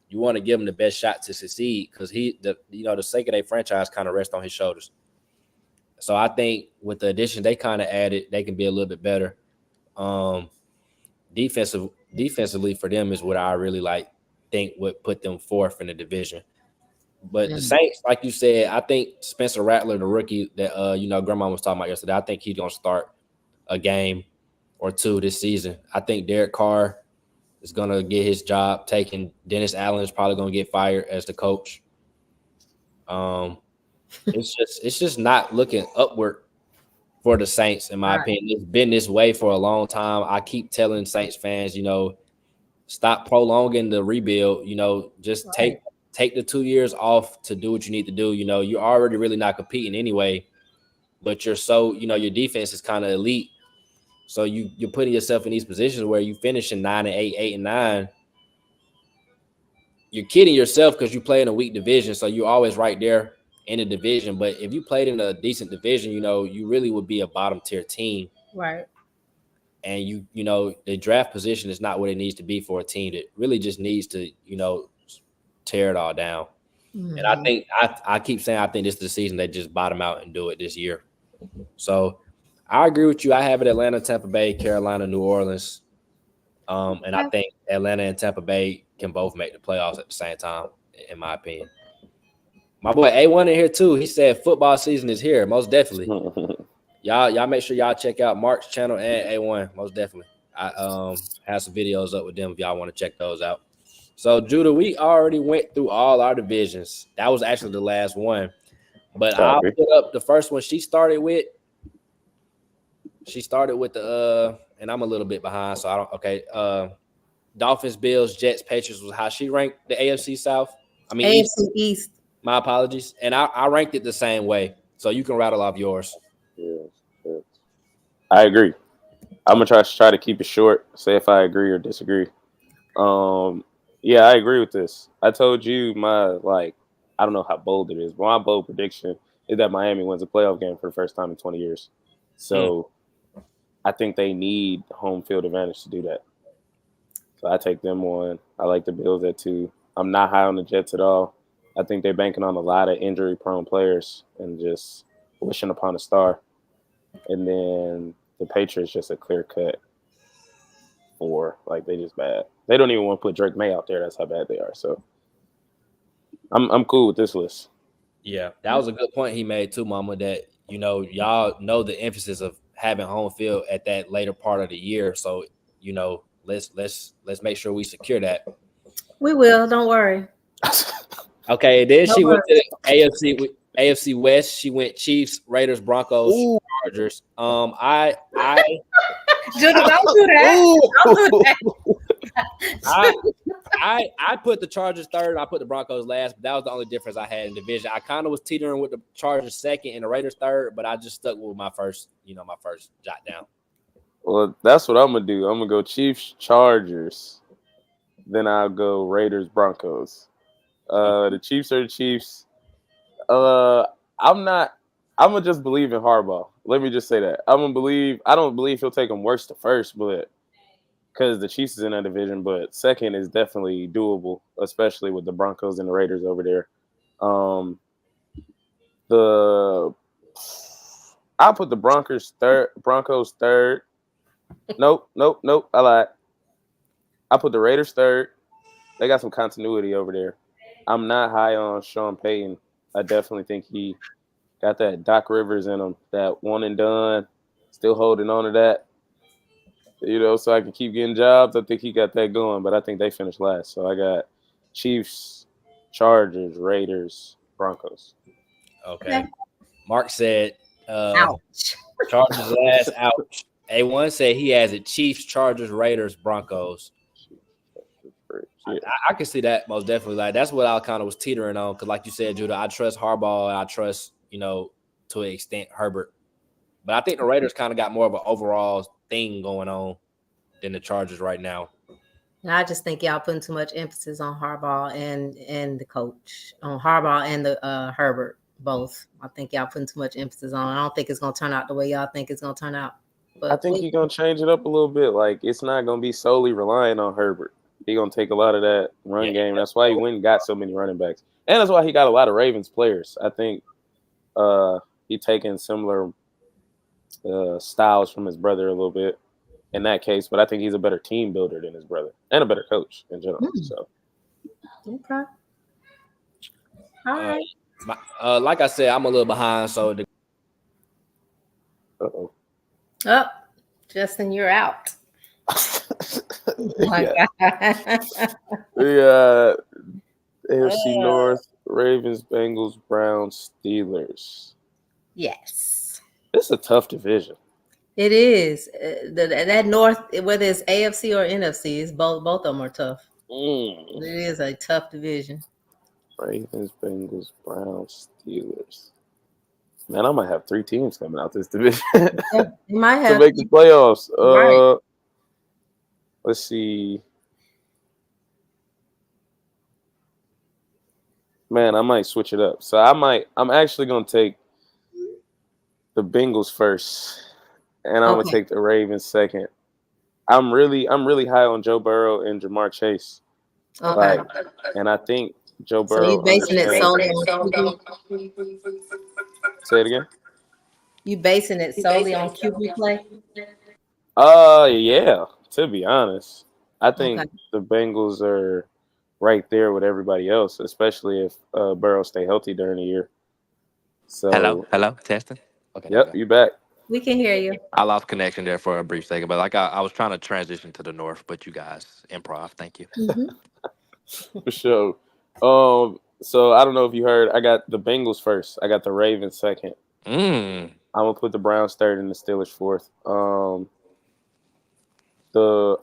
You want to give him the best shot to succeed because the sake of their franchise kind of rests on his shoulders. So I think with the addition they kind of added, they can be a little bit better. Defensively for them is what I really think would put them fourth in the division. But the Saints, like you said, I think Spencer Rattler, the rookie that Grandma was talking about yesterday, I think he's gonna start a game or two this season. I think Derek Carr is gonna get his job taken. Dennis Allen is probably gonna get fired as the coach. It's just not looking upward for the Saints, in my opinion. It's been this way for a long time. I keep telling Saints fans, stop prolonging the rebuild. Just take the 2 years off to do what you need to do. You're already really not competing anyway, but you're your defense is kind of elite. So you're putting yourself in these positions where you finish in 9-8, 8-9. You're kidding yourself because you play in a weak division, so you're always right there in the division. But if you played in a decent division, you really would be a bottom tier team. Right. And the draft position is not what it needs to be for a team that really just needs to, tear it all down. Mm-hmm. And I think I keep saying I think this is the season they just bottom out and do it this year. So I agree with you. I have it Atlanta, Tampa Bay, Carolina, New Orleans. And I think Atlanta and Tampa Bay can both make the playoffs at the same time, in my opinion. My boy A1 in here too. He said football season is here. Most definitely. Y'all make sure y'all check out Mark's channel and A1. Most definitely. I have some videos up with them if y'all want to check those out. So, Judah, we already went through all our divisions. That was actually the last one. But I'll put up the first one she started with. She started with and I'm a little bit behind, so I don't. Okay, Dolphins, Bills, Jets, Patriots was how she ranked the AFC South. AFC East. My apologies, and I ranked it the same way. So you can rattle off yours. Yes. I agree. I'm gonna try to keep it short. Say if I agree or disagree. Yeah, I agree with this. I told you my I don't know how bold it is, but my bold prediction is that Miami wins a playoff game for the first time in 20 years. So I think they need home field advantage to do that. So I take them 1. I like the Bills at 2. I'm not high on the Jets at all. I think they're banking on a lot of injury-prone players and just wishing upon a star. And then the Patriots just a clear-cut 4. They just bad. They don't even want to put Drake May out there. That's how bad they are. So I'm cool with this list. Yeah, that was a good point he made too, Mama, that, y'all know the emphasis of having home field at that later part of the year. So, let's make sure we secure that. We will. Don't worry. Okay, then she went to the AFC West. She went Chiefs, Raiders, Broncos, Chargers. I Judah, don't do that. Don't do that. I put the Chargers third. I put the Broncos last. But that was the only difference I had in division. I kind of was teetering with the Chargers second and the Raiders third, but I just stuck with my first jot down. Well, that's what I'm gonna do. I'm gonna go Chiefs, Chargers. Then I'll go Raiders, Broncos. The Chiefs are the Chiefs. I'm not. I'm gonna just believe in Harbaugh. Let me just say that. I'm gonna believe. I don't believe he'll take them worst to first, but because the Chiefs is in that division, but second is definitely doable, especially with the Broncos and the Raiders over there. Um, the I'll put the Broncos third. Broncos third. Nope. I lied. I put the Raiders third. They got some continuity over there. I'm not high on Sean Payton. I definitely think he got that Doc Rivers in him, that one and done, still holding on to that, so I can keep getting jobs. I think he got that going, but I think they finished last. So I got Chiefs, Chargers, Raiders, Broncos. Okay. Mark said, Ouch. Chargers last. Ouch. A1 said he has it Chiefs, Chargers, Raiders, Broncos. I can see that most definitely. Like that's what I kind of was teetering on because, like you said, Judah, I trust Harbaugh and I trust to an extent Herbert, but I think the Raiders kind of got more of an overall thing going on than the Chargers right now. And I just think y'all putting too much emphasis on Harbaugh and the coach, on Harbaugh and the Herbert both. I think y'all putting too much emphasis on. I don't think it's gonna turn out the way y'all think it's gonna turn out. But I think he's gonna change it up a little bit. Like it's not gonna be solely relying on Herbert. He's gonna take a lot of that run game. That's why he went and got so many running backs, and that's why he got a lot of Ravens players. I think he taking similar styles from his brother a little bit in that case, but I think he's a better team builder than his brother and a better coach in general. So okay, all right. Like I said, I'm a little behind, so Oh, Justin, you're out. Yeah. The AFC North, Ravens, Bengals, Browns, Steelers. Yes. It's a tough division. It is. That North, whether it's AFC or NFC, it's both of them are tough. It is a tough division. Ravens, Bengals, Browns, Steelers. Man, I might have 3 teams coming out this division You might have to make the playoffs. Right. Let's see. Man, I might switch it up. So I'm actually gonna take the Bengals first, and I'm gonna take the Ravens second. I'm really high on Joe Burrow and Jamar Chase. Okay. And I think Joe Burrow. So you basing it solely on QB? Say it again. You basing it solely on QB play? Yeah. To be honest, I think the Bengals are right there with everybody else, especially if Burrow stay healthy during the year. So hello, testing. Okay. Yep, you back. We can hear you. I lost connection there for a brief second, but I was trying to transition to the north, but you guys improv. Thank you. Mm-hmm. For sure. So I don't know if you heard. I got the Bengals first. I got the Ravens second. I'm gonna put the Browns third and the Steelers fourth.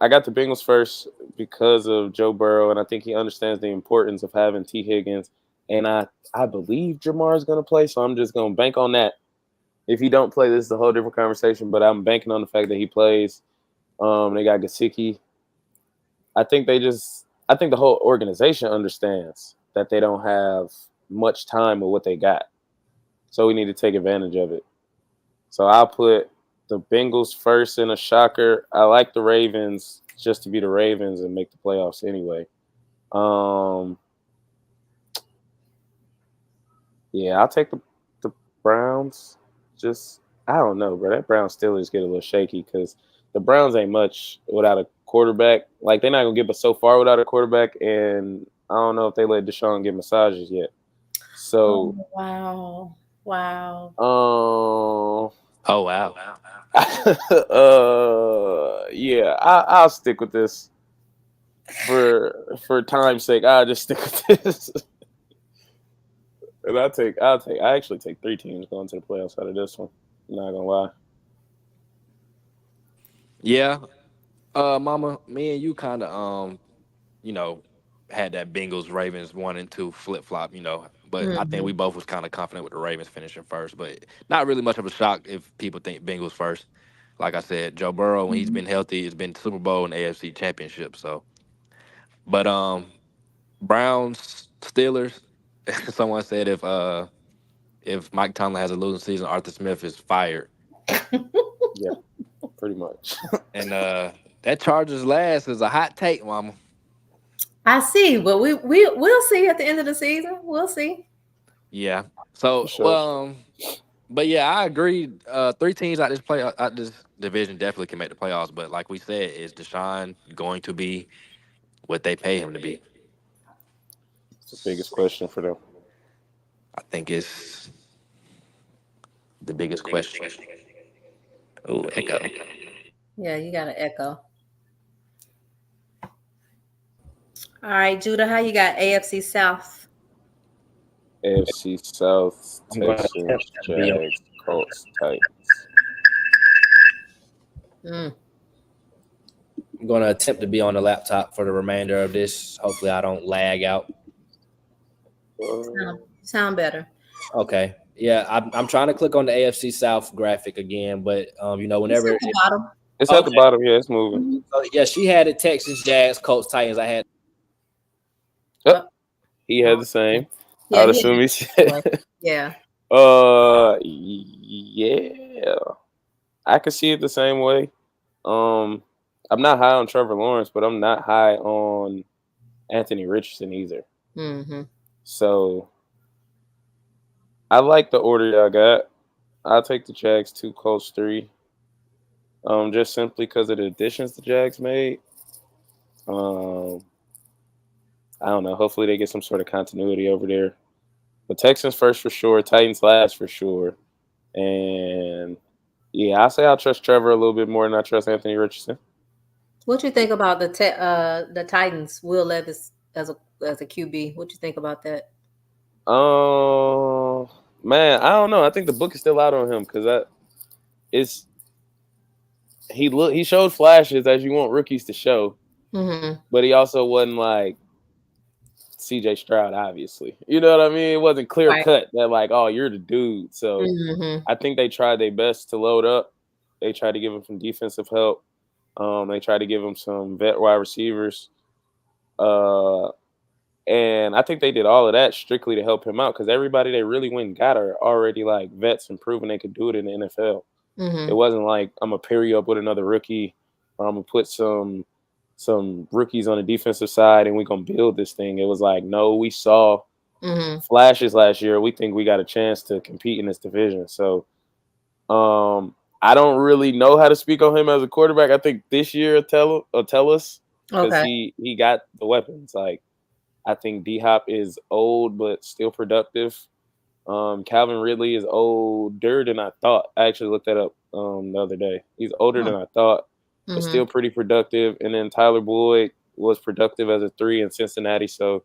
I got the Bengals first because of Joe Burrow, and I think he understands the importance of having T. Higgins. And I believe Jamar is gonna play, so I'm just gonna bank on that. If he don't play, this is a whole different conversation. But I'm banking on the fact that he plays. They got Gesicki. I think the whole organization understands that they don't have much time with what they got. So we need to take advantage of it. So I'll put the Bengals first in a shocker. I like the Ravens just to be the Ravens and make the playoffs anyway. Yeah, I'll take the Browns. Just, I don't know, bro. That Browns Steelers get a little shaky because the Browns ain't much without a quarterback. Like, they're not going to get but so far without a quarterback, and I don't know if they let Deshaun get massages yet. So. Oh, wow. Oh, wow. Yeah, I'll stick with this for time's sake. I'll just stick with this. And I actually take 3 teams going to the playoffs out of this one. I'm not gonna lie. Yeah. Mama, me and you kind of had that Bengals Ravens 1 and 2 flip flop, But I think we Mhm. both was kind of confident with the Ravens finishing first, but not really much of a shock if people think Bengals first. Like I said, Joe Burrow when he's been healthy, it's been Super Bowl and AFC Championship. So, but Browns Steelers. Someone said if Mike Tomlin has a losing season, Arthur Smith is fired, Yeah, pretty much. and that Chargers last is a hot take, Mama. I see, but we'll see at the end of the season. We'll see. Yeah. For So, sure. but yeah, I agree. Three teams out this division definitely can make the playoffs. But like we said, is Deshaun going to be what they pay him to be? It's the biggest question for them. I think it's the biggest question. Oh, echo. Yeah, you got to echo. All right, Judah, how you got AFC South? AFC South, I'm going to Texans, Jags, Colts, Titans. Mm. I'm going to attempt to be on the laptop for the remainder of this. Hopefully, I don't lag out. Sound better. Okay. Yeah, I'm trying to click on the AFC South graphic again, but whenever It's at the bottom. It's at the bottom. Yeah, it's moving. yeah, she had it Texans, Jags, Colts, Titans. I had Yep. He had the same. Yeah, I'd assume he said. Yeah. Yeah. I could see it the same way. I'm not high on Trevor Lawrence, but I'm not high on Anthony Richardson either. Mm-hmm. So I like the order y'all got. I'll take the Jags 2, Colts 3. Just simply because of the additions the Jags made. I don't know. Hopefully they get some sort of continuity over there. But Texans first for sure. Titans last for sure. And yeah, I say I'll trust Trevor a little bit more than I trust Anthony Richardson. What you think about the Titans? Will Levis as a QB. What you think about that? Man, I don't know. I think the book is still out on him because he showed flashes as you want rookies to show, but he also wasn't like CJ Stroud, obviously. You know what I mean? It wasn't clear cut that like, oh, you're the dude. So I think they tried their best to load up. They tried to give him some defensive help. They tried to give him some vet wide receivers. And I think they did all of that strictly to help him out because everybody they really went and got are already like vets and proven they could do it in the NFL. It wasn't like I'm gonna pair you up with another rookie or I'm gonna put some rookies on the defensive side and we're gonna build this thing. It was like, no, we saw flashes last year. We think we got a chance to compete in this division. So I don't really know how to speak on him as a quarterback. I think this year will tell us because he got the weapons. Like I think D-Hop is old but still productive. Calvin Ridley is older than I thought. I actually looked that up the other day. He's older than I thought, but still pretty productive. And then Tyler Boyd was productive as a 3 in Cincinnati. So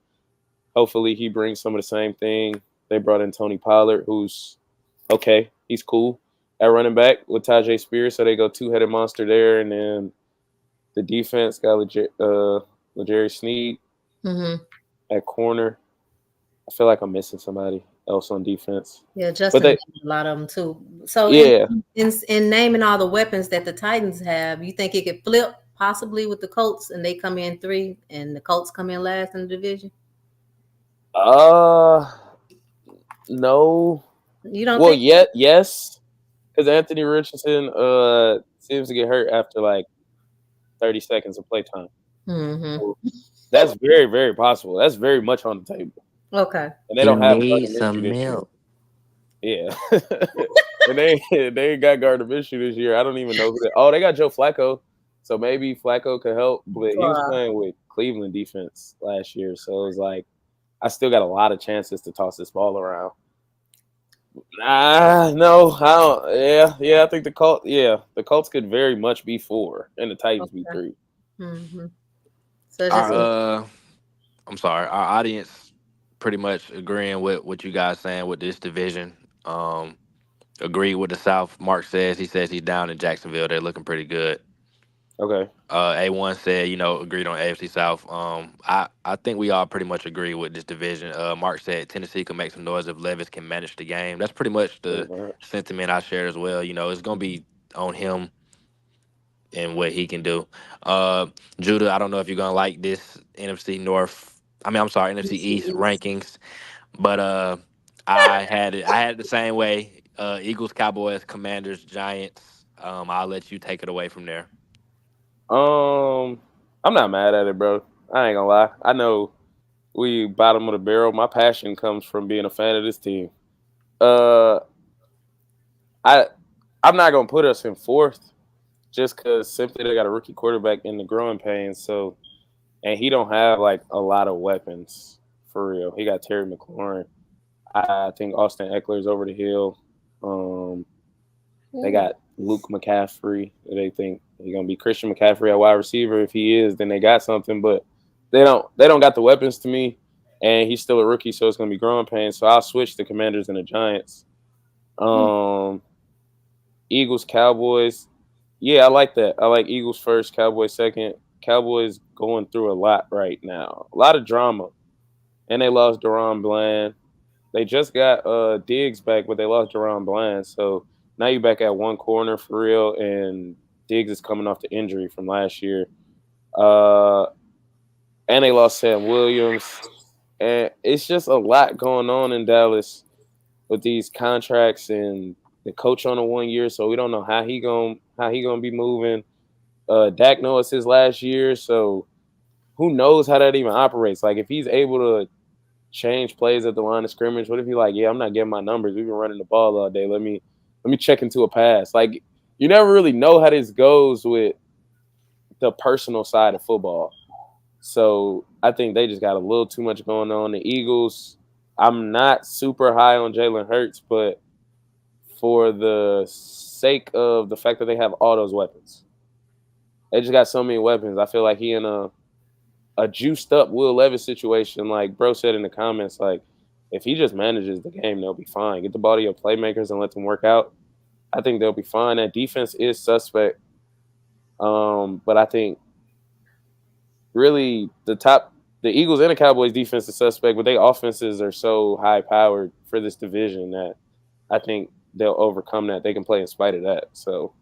hopefully he brings some of the same thing. They brought in Tony Pollard, who's okay. He's cool at running back with Tajay Spears. So they go two-headed monster there. And then the defense got L'Jarius Sneed at corner. I feel like I'm missing somebody else on defense. Yeah, Justin a lot of them too. So yeah, in naming all the weapons that the Titans have, you think it could flip possibly with the Colts and they come in 3 and the Colts come in last in the division? No. You don't think? Well, yes. Because Anthony Richardson seems to get hurt after like 30 seconds of playtime. So that's very, very possible. That's very much on the table. Okay. And they don't have some milk. Yeah. And they ain't got Gardner Minshew this year. I don't even know who they. Oh, they got Joe Flacco. So maybe Flacco could help. But he was playing with Cleveland defense last year. So it was like, I still got a lot of chances to toss this ball around. No, I don't. Yeah, I think the Colts could very much be 4 and the Titans be 3. So I'm sorry. Our audience pretty much agreeing with what you guys saying with this division. Agree with the South. Mark says he's down in Jacksonville. They're looking pretty good. Okay. A1 said, agreed on AFC South. I think we all pretty much agree with this division. Mark said Tennessee can make some noise if Levis can manage the game. That's pretty much Pretty the much. sentiment I shared as well. It's gonna be on him and what he can do. Uh, Judah, I don't know if you're gonna like this NFC North. I mean, I'm sorry, NFC NFC East East. rankings, but I had it the same way. Eagles, Cowboys, Commanders, Giants. I'll let you take it away from there. Um, I'm not mad at it, bro. I ain't gonna lie. I know we bottom of the barrel. My passion comes from being a fan of this team. Uh, I I'm not gonna put us in fourth just because simply they got a rookie quarterback in the growing pains. So and he don't have like a lot of weapons for real. He got Terry McLaurin. I think Austin Eckler's over the hill. Um, they Mm. got Luke McCaffrey. They think he's gonna be Christian McCaffrey at wide receiver. If he is, then they got something. But they don't got the weapons to me. And he's still a rookie, so it's gonna be growing pains. So I'll switch the Commanders and the Giants. Mm. Um, Eagles, Cowboys. Yeah, I like that. I like Eagles first, Cowboys second. Cowboys going through a lot right now. A lot of drama. And they lost Deron Bland. They just got Diggs back, but they lost Deron Bland. So now you're back at one corner for real, and Diggs is coming off the injury from last year. Uh, and they lost Sam Williams. And it's just a lot going on in Dallas with these contracts and the coach on a 1 year, so we don't know how he gonna be moving. Dak knows it's his last year, so who knows how that even operates? Like if he's able to change plays at the line of scrimmage, what if he like, yeah, I'm not getting my numbers. We've been running the ball all day. Let me check into a pass. Like you never really know how this goes with the personal side of football. So I think they just got a little too much going on. The Eagles, I'm not super high on Jalen Hurts, but for the sake of the fact that they have all those weapons. They just got so many weapons. I feel like he in a juiced up Will Levis situation, like bro said in the comments, like if he just manages the game, they'll be fine. Get the ball to your playmakers and let them work out. I think they'll be fine. That defense is suspect. But I think really the Eagles and the Cowboys defense is suspect, but their offenses are so high powered for this division that I think they'll overcome that. They can play in spite of that. So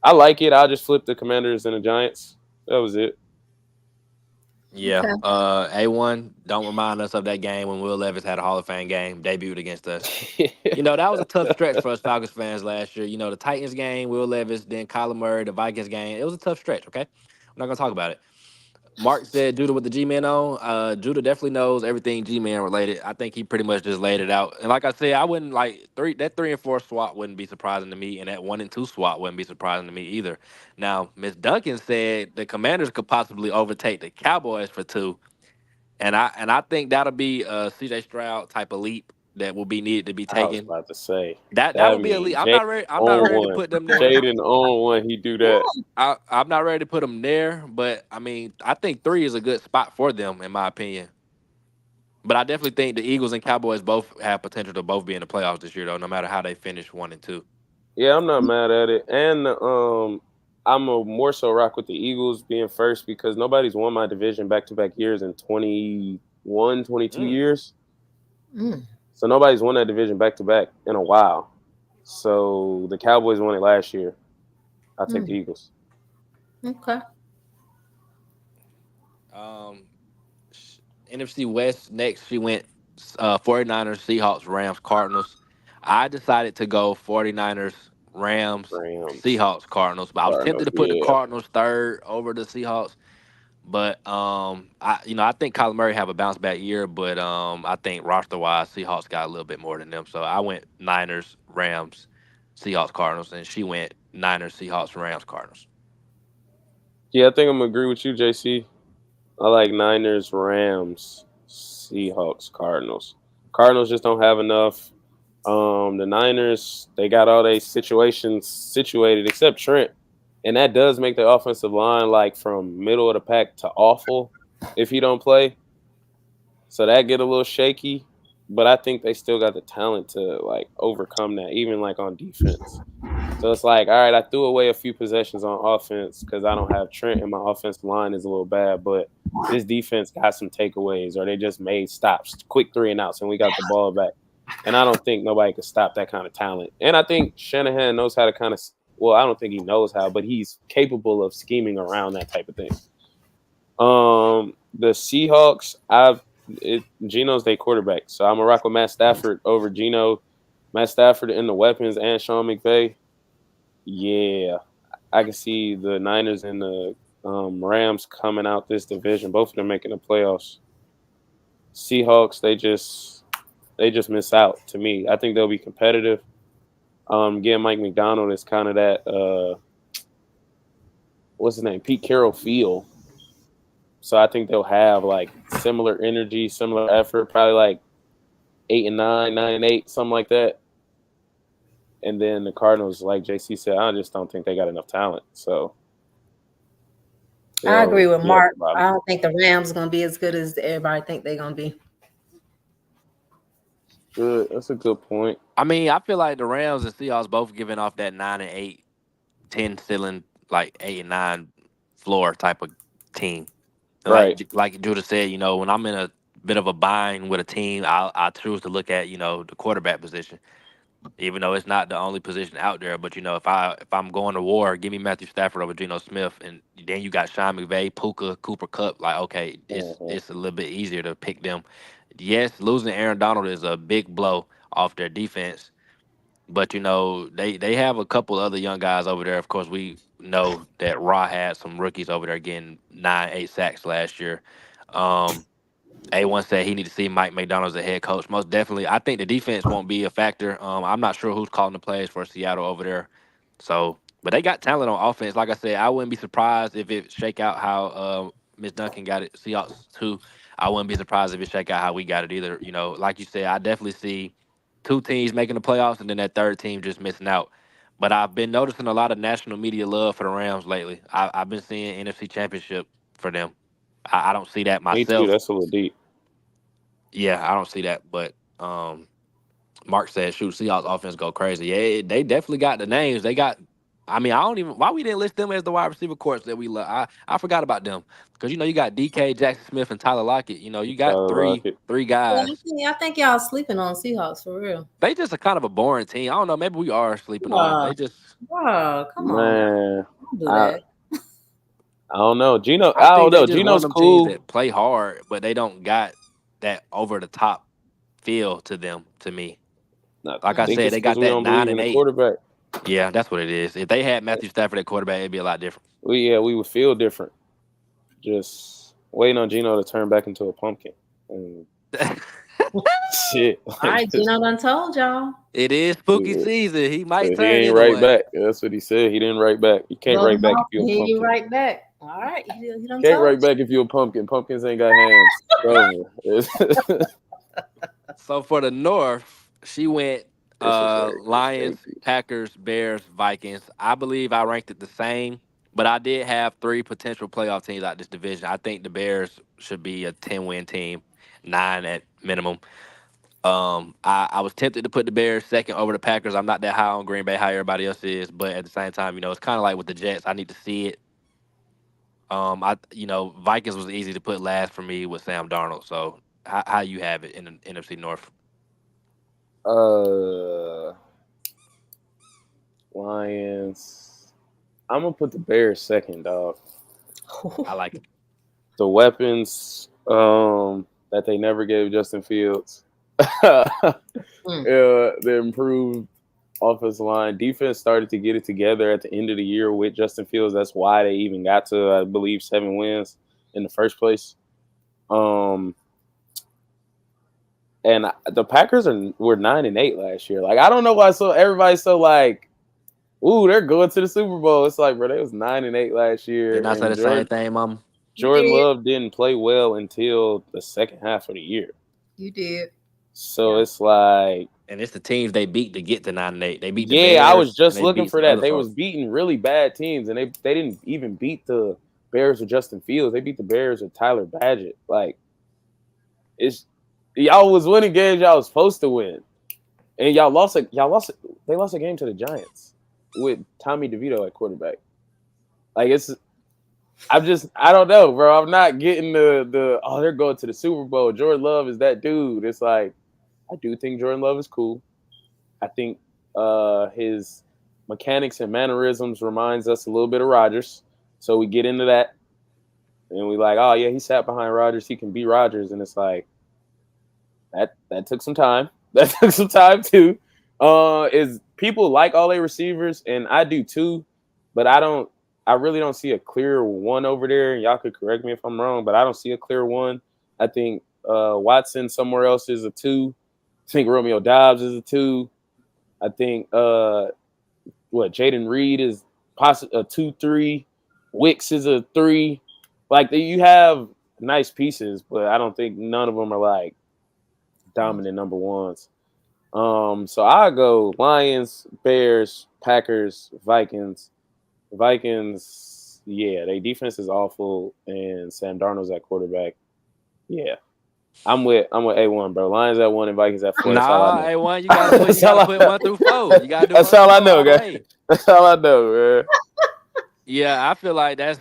I like it. I'll just flip the Commanders and the Giants. That was it. Yeah. Okay. A1, don't remind us of that game when Will Levis had a Hall of Fame game, debuted against us. That was a tough stretch for us Falcons fans last year. The Titans game, Will Levis, then Kyler Murray, the Vikings game. It was a tough stretch, okay? I'm not going to talk about it. Mark said Judah with the G-Man on. Judah definitely knows everything G-Man related. I think he pretty much just laid it out. And like I said, I wouldn't like that 3 and 4 swap wouldn't be surprising to me, and that 1 and 2 swap wouldn't be surprising to me either. Now, Miss Duncan said the Commanders could possibly overtake the Cowboys for two, and I think that'll be a CJ Stroud type of leap that will be needed to be I was taken. about to say That that would be a leap. means I'm Jaden not ready. I'm not on ready to one. put them there. Jaden on one. He do that. I'm not ready to put them there, but I mean, I think three is a good spot for them, in my opinion. But I definitely think the Eagles and Cowboys both have potential to both be in the playoffs this year, though, no matter how they finish 1 and 2. Yeah, I'm not mad at it. And I'm a more so rock with the Eagles being first because nobody's won my division back to back years in 21, 22 Mm. years. Mm. So nobody's won that division back to back in a while. So the Cowboys won it last year. I'll take the Mm. Eagles. Okay. Um, NFC West next, she went 49ers, Seahawks, Rams, Cardinals. I decided to go 49ers, Rams, Rams. Seahawks, Cardinals, but I was tempted Cardinals. to put the Yeah. Cardinals third over the Seahawks. But I think Kyler Murray have a bounce back year, but I think roster wise, Seahawks got a little bit more than them. So I went Niners, Rams, Seahawks, Cardinals, and she went Niners, Seahawks, Rams, Cardinals. Yeah, I think I'm gonna agree with you, JC. I like Niners, Rams, Seahawks, Cardinals. Cardinals just don't have enough. The Niners, they got all their situations situated except Trent. And that does make the offensive line like from middle of the pack to awful if he don't play. So that get a little shaky. But I think they still got the talent to like overcome that, even like on defense. So it's like, all right, I threw away a few possessions on offense because I don't have Trent and my offensive line is a little bad, but this defense got some takeaways or they just made stops, quick 3 and outs, and we got the ball back. And I don't think nobody could stop that kind of talent. And I think Shanahan knows how to kind of, well, I don't think he knows how, but he's capable of scheming around that type of thing. The Seahawks, Geno's their quarterback, so I'm gonna rock with Matt Stafford over Geno. Matt Stafford and the weapons and Sean McVay. Yeah, I can see the Niners and the Rams coming out this division. Both of them making the playoffs. Seahawks, they just miss out to me. I think they'll be competitive. Again, Mike McDonald is kind of that. What's his name? Pete Carroll feel. So I think they'll have like similar energy, similar effort, probably like 8-9, 9-8, something like that. And then the Cardinals, like JC said, I just don't think they got enough talent. So I agree with Mark. I don't think the Rams are going to be as good as everybody think they're going to be. Good. That's a good point. I mean, I feel like the Rams and Seahawks both giving off that 9-8, 10 ceiling, like 8-9 floor type of team. Right. Like Judah said, when I'm in a bit of a bind with a team, I choose to look at, the quarterback position. Even though it's not the only position out there, but if I'm going to war, give me Matthew Stafford over Geno Smith, and then you got Sean McVay, Puka, Cooper Kupp. Like, okay, it's a little bit easier to pick them. Yes, losing Aaron Donald is a big blow off their defense, but they have a couple other young guys over there. Of course, we know that Raw had some rookies over there getting 9-8 sacks last year. A1 said he need to see Mike McDonald as a head coach. Most definitely. I think the defense won't be a factor. I'm not sure who's calling the plays for Seattle over there. So, but they got talent on offense. Like I said, I wouldn't be surprised if it shake out how Miss Duncan got it. Seahawks too. I wouldn't be surprised if it shake out how we got it either. Like you said, I definitely see two teams making the playoffs and then that third team just missing out. But I've been noticing a lot of national media love for the Rams lately. I've been seeing NFC Championship for them. I don't see that myself. Me too. That's a little deep. Yeah, I don't see that. But Mark said, shoot, Seahawks offense go crazy. Yeah, they definitely got the names. They got, I don't even, why we didn't list them as the wide receiver corps that we love. I forgot about them. Because, you got DK, Jackson Smith, and Tyler Lockett. You got three guys. I think y'all sleeping on Seahawks for real. They just a kind of a boring team. I don't know. Maybe we are sleeping on them. They just. Come on. Don't do that. I don't know. Geno, I don't know. Geno's cool. Teams that play hard, but they don't got that over the top feel to them. To me, like I said, they got that 9-8 quarterback. Yeah, that's what it is. If they had Matthew Stafford at quarterback, it'd be a lot different. We would feel different. Just waiting on Geno to turn back into a pumpkin. Shit. All right, Geno done told y'all. It is spooky season. He might turn. He ain't right back. That's what he said. He didn't write back. You can't write back if you're a pumpkin. He right back. All right. He done can't write back if you're a pumpkin. Pumpkins ain't got hands. So for the North, she went Lions, Packers, Bears, Vikings. I believe I ranked it the same, but I did have 3 potential playoff teams out this division. I think the Bears should be a 10-win team, 9 at minimum. I was tempted to put the Bears second over the Packers. I'm not that high on Green Bay how everybody else is, but at the same time, it's kind of like with the Jets. I need to see it. Vikings was easy to put last for me with Sam Darnold. So how you have it in the NFC North? Lions. I'm gonna put the Bears second, dog. I like it. The weapons that they never gave Justin Fields. The improved offensive line. Defense started to get it together at the end of the year with Justin Fields. That's why they even got to, I believe, 7 wins in the first place. And the Packers were 9-8 last year. Like, I don't know why everybody's so like, ooh, they're going to the Super Bowl. It's like, bro, they was 9-8 last year. Did not say the same thing, Mom. Jordan Love didn't play well until the second half of the year. You did. So it's like, and it's the teams they beat to get to 9-8. They beat the Bears. Yeah, I was just looking for that. They was beating really bad teams, and they didn't even beat the Bears with Justin Fields. They beat the Bears with Tyler Badgett. Like, y'all was winning games y'all was supposed to win, and y'all lost. They lost a game to the Giants. with Tommy DeVito at quarterback. Like I don't know, bro. I'm not getting they're going to the Super Bowl. Jordan Love is that dude. It's like I do think Jordan Love is cool. I think his mechanics and mannerisms reminds us a little bit of Rodgers. So we get into that. And we like, oh yeah, he sat behind Rodgers. He can beat Rodgers. And it's like that took some time. That took some time too. Is people like all their receivers, and I do too, but I really don't see a clear one over there. And y'all could correct me if I'm wrong, but I don't see a clear one. I think Watson somewhere else is a 2. I think Romeo Dobbs is a 2. I think Jaden Reed is possibly a 2-3. Wicks is a 3. Like you have nice pieces, but I don't think none of them are like dominant number ones. So I go Lions, Bears, Packers, Vikings. Vikings, yeah, their defense is awful, and Sam Darnold's at quarterback. Yeah, I'm with A1, bro. Lions at 1 and Vikings at 4. That's all I Nah, know. A1, you gotta put 1 through 4. You gotta do That's 1 all through I 4 know, all the guys. way. That's all I know, man. Yeah, I feel like that's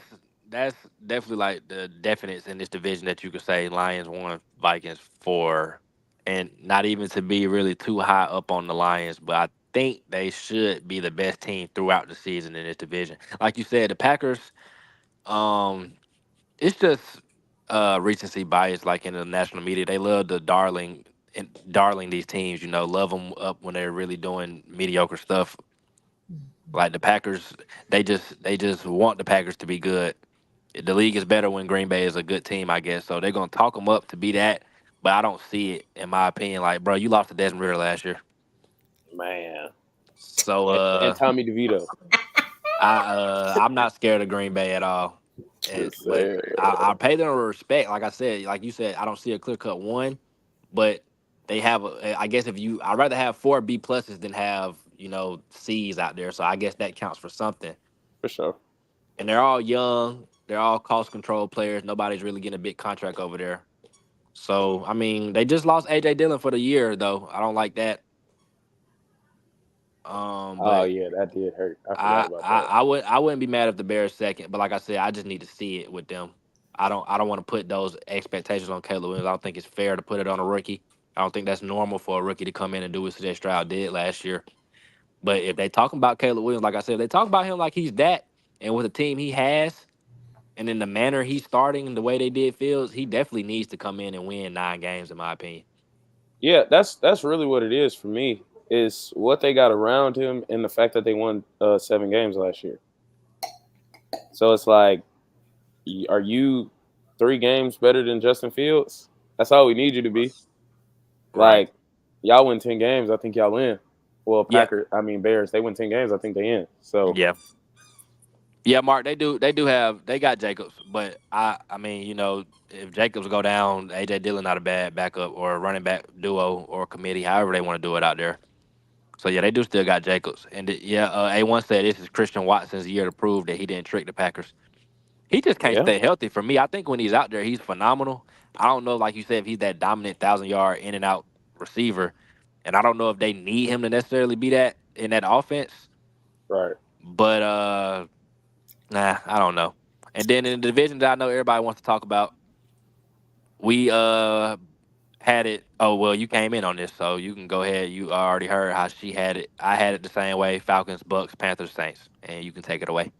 definitely like the definites in this division that you could say Lions 1, Vikings 4, and not even to be really too high up on the Lions, but I think they should be the best team throughout the season in this division. Like you said, the Packers, um, it's just recency bias. Like in the national media, they love the darling these teams. Love them up when they're really doing mediocre stuff. Like the Packers, they just want the Packers to be good. The league is better when Green Bay is a good team, I guess. So they're gonna talk them up to be that, but I don't see it in my opinion. Like, bro, you lost to Desmond Ritter last year, Man. so And Tommy DeVito. I'm not scared of Green Bay at all. But I pay them respect. Like I said, like you said, I don't see a clear cut one, but they have. I guess I'd rather have 4 B pluses than have C's out there. So I guess that counts for something. For sure. And they're all young. They're all cost control players. Nobody's really getting a big contract over there. So I mean, they just lost AJ Dillon for the year, though. I don't like that. Oh But yeah, that did hurt. I forgot about that. I wouldn't be mad if the Bears second. But like I said, I just need to see it with them. I don't want to put those expectations on Caleb Williams. I don't think it's fair to put it on a rookie. I don't think that's normal for a rookie to come in and do what CJ Stroud did last year. But if they talking about Caleb Williams, like I said, if they talk about him like he's that, and with the team he has, and in the manner he's starting and the way they did Fields, he definitely needs to come in and win 9 games, in my opinion. Yeah, that's really what it is for me. Is what they got around him and the fact that they won 7 games last year. So it's like, are you 3 games better than Justin Fields? That's all we need you to be. Right. Like, y'all win 10 games, I think y'all win. Well, Yeah. Bears, they win 10 games, I think they in. So Yeah, Mark, they got Jacobs, but I mean, if Jacobs go down, AJ Dillon not a bad backup or a running back duo or committee, however they want to do it out there. So yeah, they do still got Jacobs, and A1 said this is Christian Watson's year to prove that he didn't trick the Packers. He just can't yeah, stay healthy. For me, I think when he's out there, he's phenomenal. I don't know, like you said, if he's that dominant 1,000-yard in and out receiver, and I don't know if they need him to necessarily be that in that offense. right. But nah, I don't know. And then in the division that I know everybody wants to talk about, we had it. Oh well, you came in on this, so you can go ahead. You already heard how she had it. I had it the same way: Falcons, Bucks, Panthers, Saints, and you can take it away.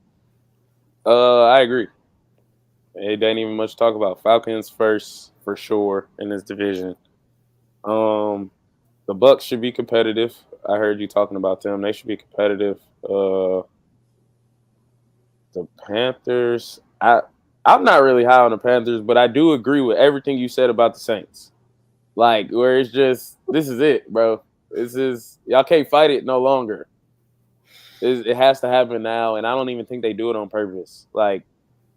I agree. It ain't even much to talk about. Falcons first for sure in this division. The Bucks should be competitive. I heard you talking about them. They should be competitive. The Panthers, I'm not really high on the Panthers, but I do agree with everything you said about the Saints. Like, where it's just, this is it, bro. This is, y'all can't fight it no longer. It has to happen now, and I don't even think they do it on purpose. Like,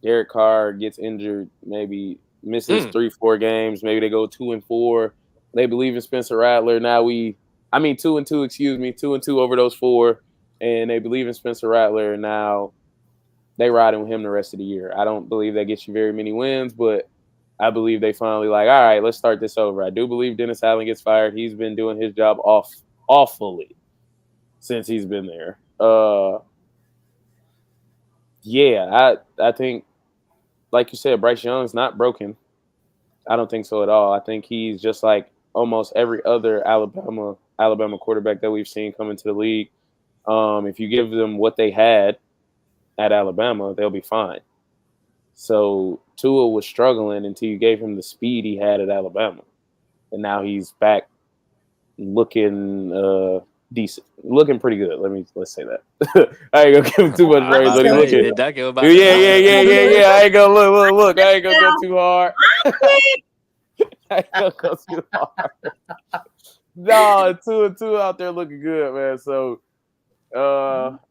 Derek Carr gets injured, maybe misses 3-4 games. Maybe they go 2-4. They believe in Spencer Rattler. 2-2, excuse me, 2-2 over those 4, and they believe in Spencer Rattler. And now they riding with him the rest of the year. I don't believe that gets you very many wins, but I believe they finally like, all right, let's start this over. I do believe Dennis Allen gets fired. He's been doing his job awfully since he's been there. Uh, yeah, I think like you said, Bryce Young's not broken. I don't think so at all. I think he's just like almost every other Alabama quarterback that we've seen come into the league. If you give them what they had at Alabama, they'll be fine. So Tua was struggling until you gave him the speed he had at Alabama, and now he's back looking decent, looking pretty good. Let's say that. I ain't gonna give him too much I praise, about but to he say, looking. did Ducky about to Yeah, say yeah, that? yeah, yeah, yeah. I ain't gonna look. I ain't gonna go too hard. I ain't gonna go too hard. No, two out there looking good, man. So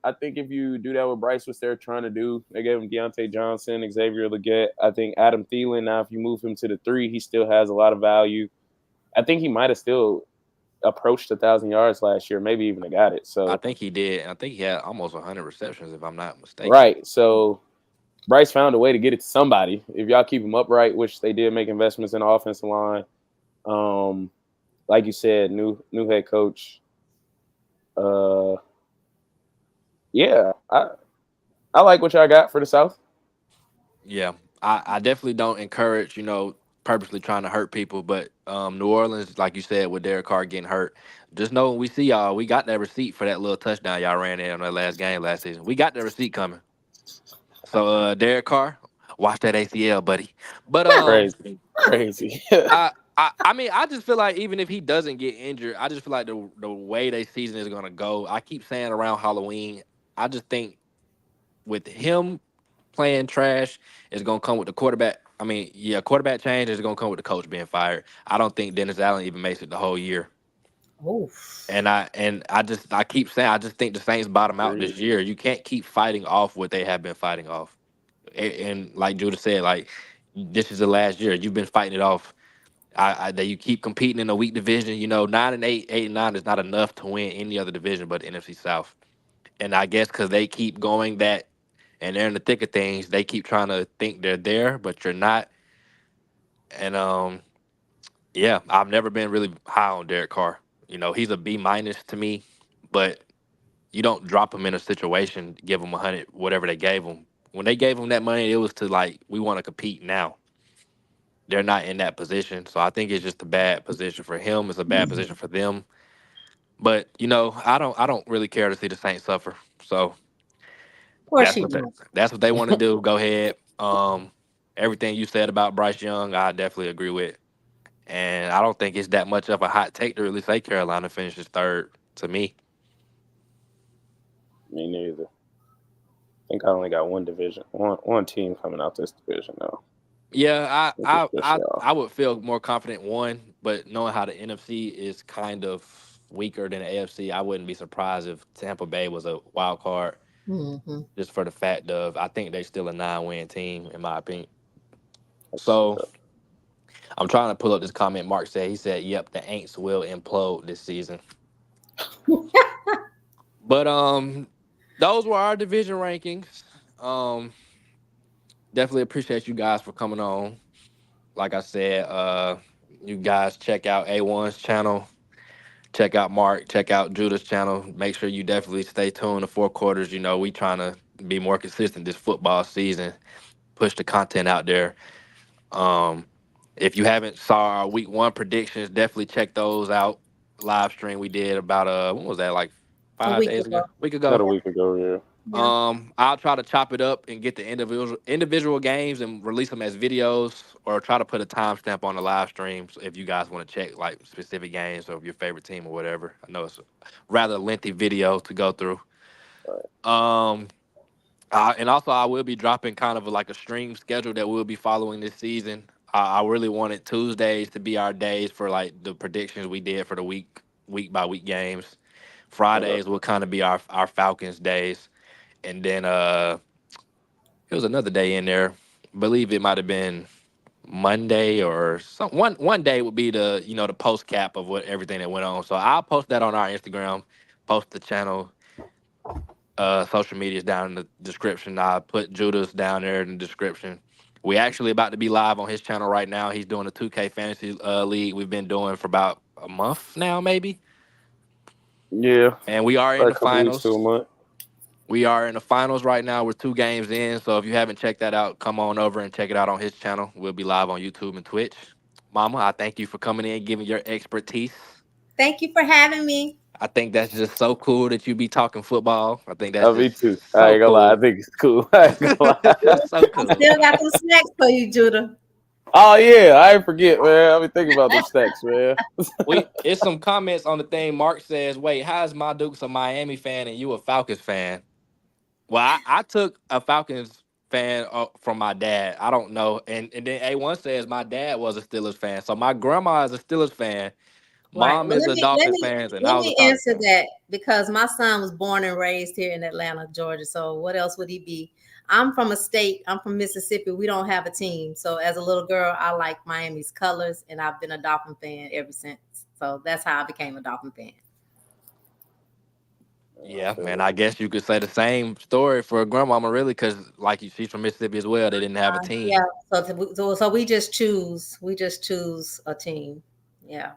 I think if you do that what Bryce was there trying to do, they gave him Deontay Johnson, Xavier Leggett. I think Adam Thielen, now if you move him to the 3, he still has a lot of value. I think he might have still approached 1,000 yards last year, maybe even got it. I So think he did. I think he had almost 100 receptions, if I'm not mistaken. right. So Bryce found a way to get it to somebody. If y'all keep him upright, which they did make investments in the offensive line. Like you said, new head coach. Uh yeah, I like what y'all got for the South. Yeah, I definitely don't encourage, purposely trying to hurt people. But New Orleans, like you said, with Derek Carr getting hurt, just know when we see y'all, we got that receipt for that little touchdown y'all ran in on that last game last season. We got that receipt coming. So Derek Carr, watch that ACL, buddy. But Crazy. Crazy. I mean, I just feel like even if he doesn't get injured, I just feel like the way their season is gonna go. I keep saying around Halloween. I just think with him playing trash is gonna come with the quarterback. I mean, yeah, quarterback change is gonna come with the coach being fired. I don't think Dennis Allen even makes it the whole year. Oof. And I keep saying I just think the Saints bottom out Agreed. this year. You can't keep fighting off what they have been fighting off. And like Judah said, like this is the last year. You've been fighting it off. That you keep competing in a weak division. 9-8, 8-9 is not enough to win any other division but the NFC South. And I guess because they keep going that, and they're in the thick of things, they keep trying to think they're there, but you're not. And yeah, I've never been really high on Derek Carr. He's a B minus to me, but you don't drop him in a situation, give him 100, whatever they gave him. When they gave him that money, it was to like, we want to compete now. They're not in that position, so I think it's just a bad position for him. It's a bad position for them. But I don't really care to see the Saints suffer. So Of course that's you what they, do. that's what they want to do. Go ahead. Everything you said about Bryce Young, I definitely agree with. And I don't think it's that much of a hot take to really say Carolina finishes third to me. Me neither. I think I only got one division, one team coming out this division now. Yeah, I think it's just y'all. I would feel more confident one, but knowing how the NFC is kind of weaker than the AFC, I wouldn't be surprised if Tampa Bay was a wild card Hmm. just for the fact of I think they're still a 9-win team in my opinion. That's So I'm trying to pull up this comment Mark said. He said, "Yep, the Aints will implode this season." But those were our division rankings. Um, definitely appreciate you guys for coming on. Like I said, you guys check out A1's channel, check out Mark, check out Judah's channel. Make sure you definitely stay tuned to 4 quarters. We trying to be more consistent this football season, push the content out there. Um, if you haven't saw our week 1 predictions, definitely check those out. Live stream we did about when was that, like A five week days ago, ago. week about ago. a week ago. Yeah, Yeah. I'll try to chop it up and get the individual games and release them as videos, or try to put a timestamp on the live streams if you guys want to check like specific games of your favorite team or whatever. I know it's a rather lengthy video to go through. Um, and also I will be dropping kind of like a stream schedule that we'll be following this season. I really wanted Tuesdays to be our days for like the predictions we did for the week by week games. okay. Fridays will kind of be our Falcons days, and then there was another day in there. Believe it might have been Monday or some one day would be the post cap of what everything that went on. So I'll post that on our Instagram, post the channel, social medias down in the description. I put Judas down there in the description. We actually about to be live on his channel right now. He's doing a 2K fantasy league we've been doing for about a month now, maybe. Yeah, And we are in probably the a couple weeks to a finals. month. We are in the finals right now. We're 2 games in. So if you haven't checked that out, come on over and check it out on his channel. We'll be live on YouTube and Twitch. Mama, I thank you for coming in, giving your expertise. Thank you for having me. I think that's just so cool that you be talking football. I think that's Me just too. I so ain't gonna lie. I cool. think it's cool. I ain't gonna lie. So I cool. still got some snacks for you, Judah. Oh yeah, I ain't forget, man. I be thinking about them stacks, man. It's some comments on the thing. Mark says, "Wait, how's my Duke's a Miami fan and you a Falcons fan?" Well, I took a Falcons fan from my dad. I don't know, and then A1 says my dad was a Steelers fan, so my grandma is a Steelers fan. Right. Mom Well, is let a me let Dolphins me fan, and I let was a me Falcons answer fan. that because my son was born and raised here in Atlanta, Georgia. So what else would he be? I'm from a state. I'm from Mississippi. We don't have a team. So as a little girl, I like Miami's colors, and I've been a Dolphin fan ever since. So that's how I became a Dolphin fan. Yeah, man. I guess you could say the same story for grandmama, really, because she's from Mississippi as well. They didn't have a Yeah. team. So we just choose. We just choose a team. Yeah.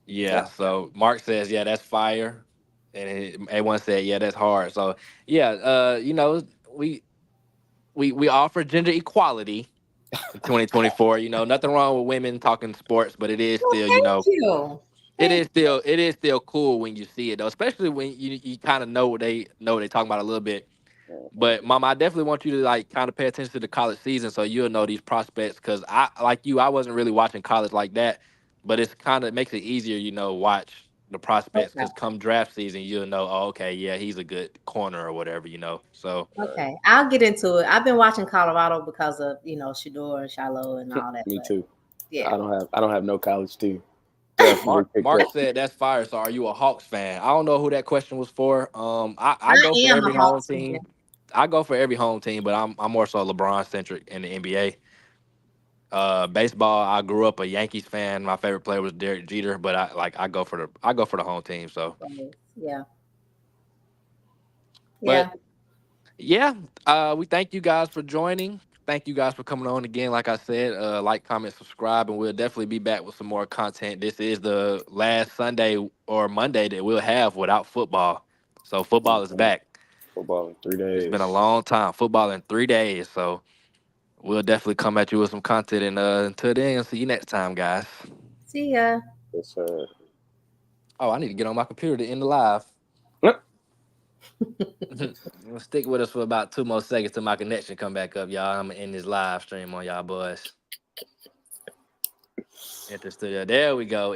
Yeah. So Mark says, "Yeah, that's fire," and A1 said, "Yeah, that's hard." So yeah, we we offer gender equality in 2024. Nothing wrong with women talking sports, but it is Well, still, thank you. Thank you. it is still cool when you see it though, especially when you kind of know what they talking about a little bit. But mom, I definitely want you to like kind of pay attention to the college season so you'll know these prospects. Cause I wasn't really watching college like that, but it's kind of makes it easier, watch the prospects. Okay. Cause come draft season, you'll know, oh, okay, yeah, he's a good corner or whatever. So Okay, I'll get into it. I've been watching Colorado because of Shador and Shiloh and all that. Me But too. yeah, I don't have no college team. Definitely picked Mark up. said that's fire. So are you a Hawks fan? I don't know who that question was for. I I go for am a every home Hawks fan. team. I go for every home team, but I'm more so LeBron centric in the NBA. Baseball, I grew up a Yankees fan. My favorite player was Derek Jeter, but I go for the home team. So, Yeah, but yeah. yeah, we thank you guys for joining. Thank you guys for coming on again. Like I said, like, comment, subscribe, and we'll definitely be back with some more content. This is the last Sunday or Monday that we'll have without football. So football is back. Football in 3 It's been a days. long time. Football in 3 days. So we'll definitely come at you with some content. And until then, see you next time, guys. See ya. Yes, Oh, I need to get on my computer to end the live. Stick with us for about 2 more seconds till my connection come back up, y'all. I'm gonna end this live stream on y'all boys. Enter studio. There we go.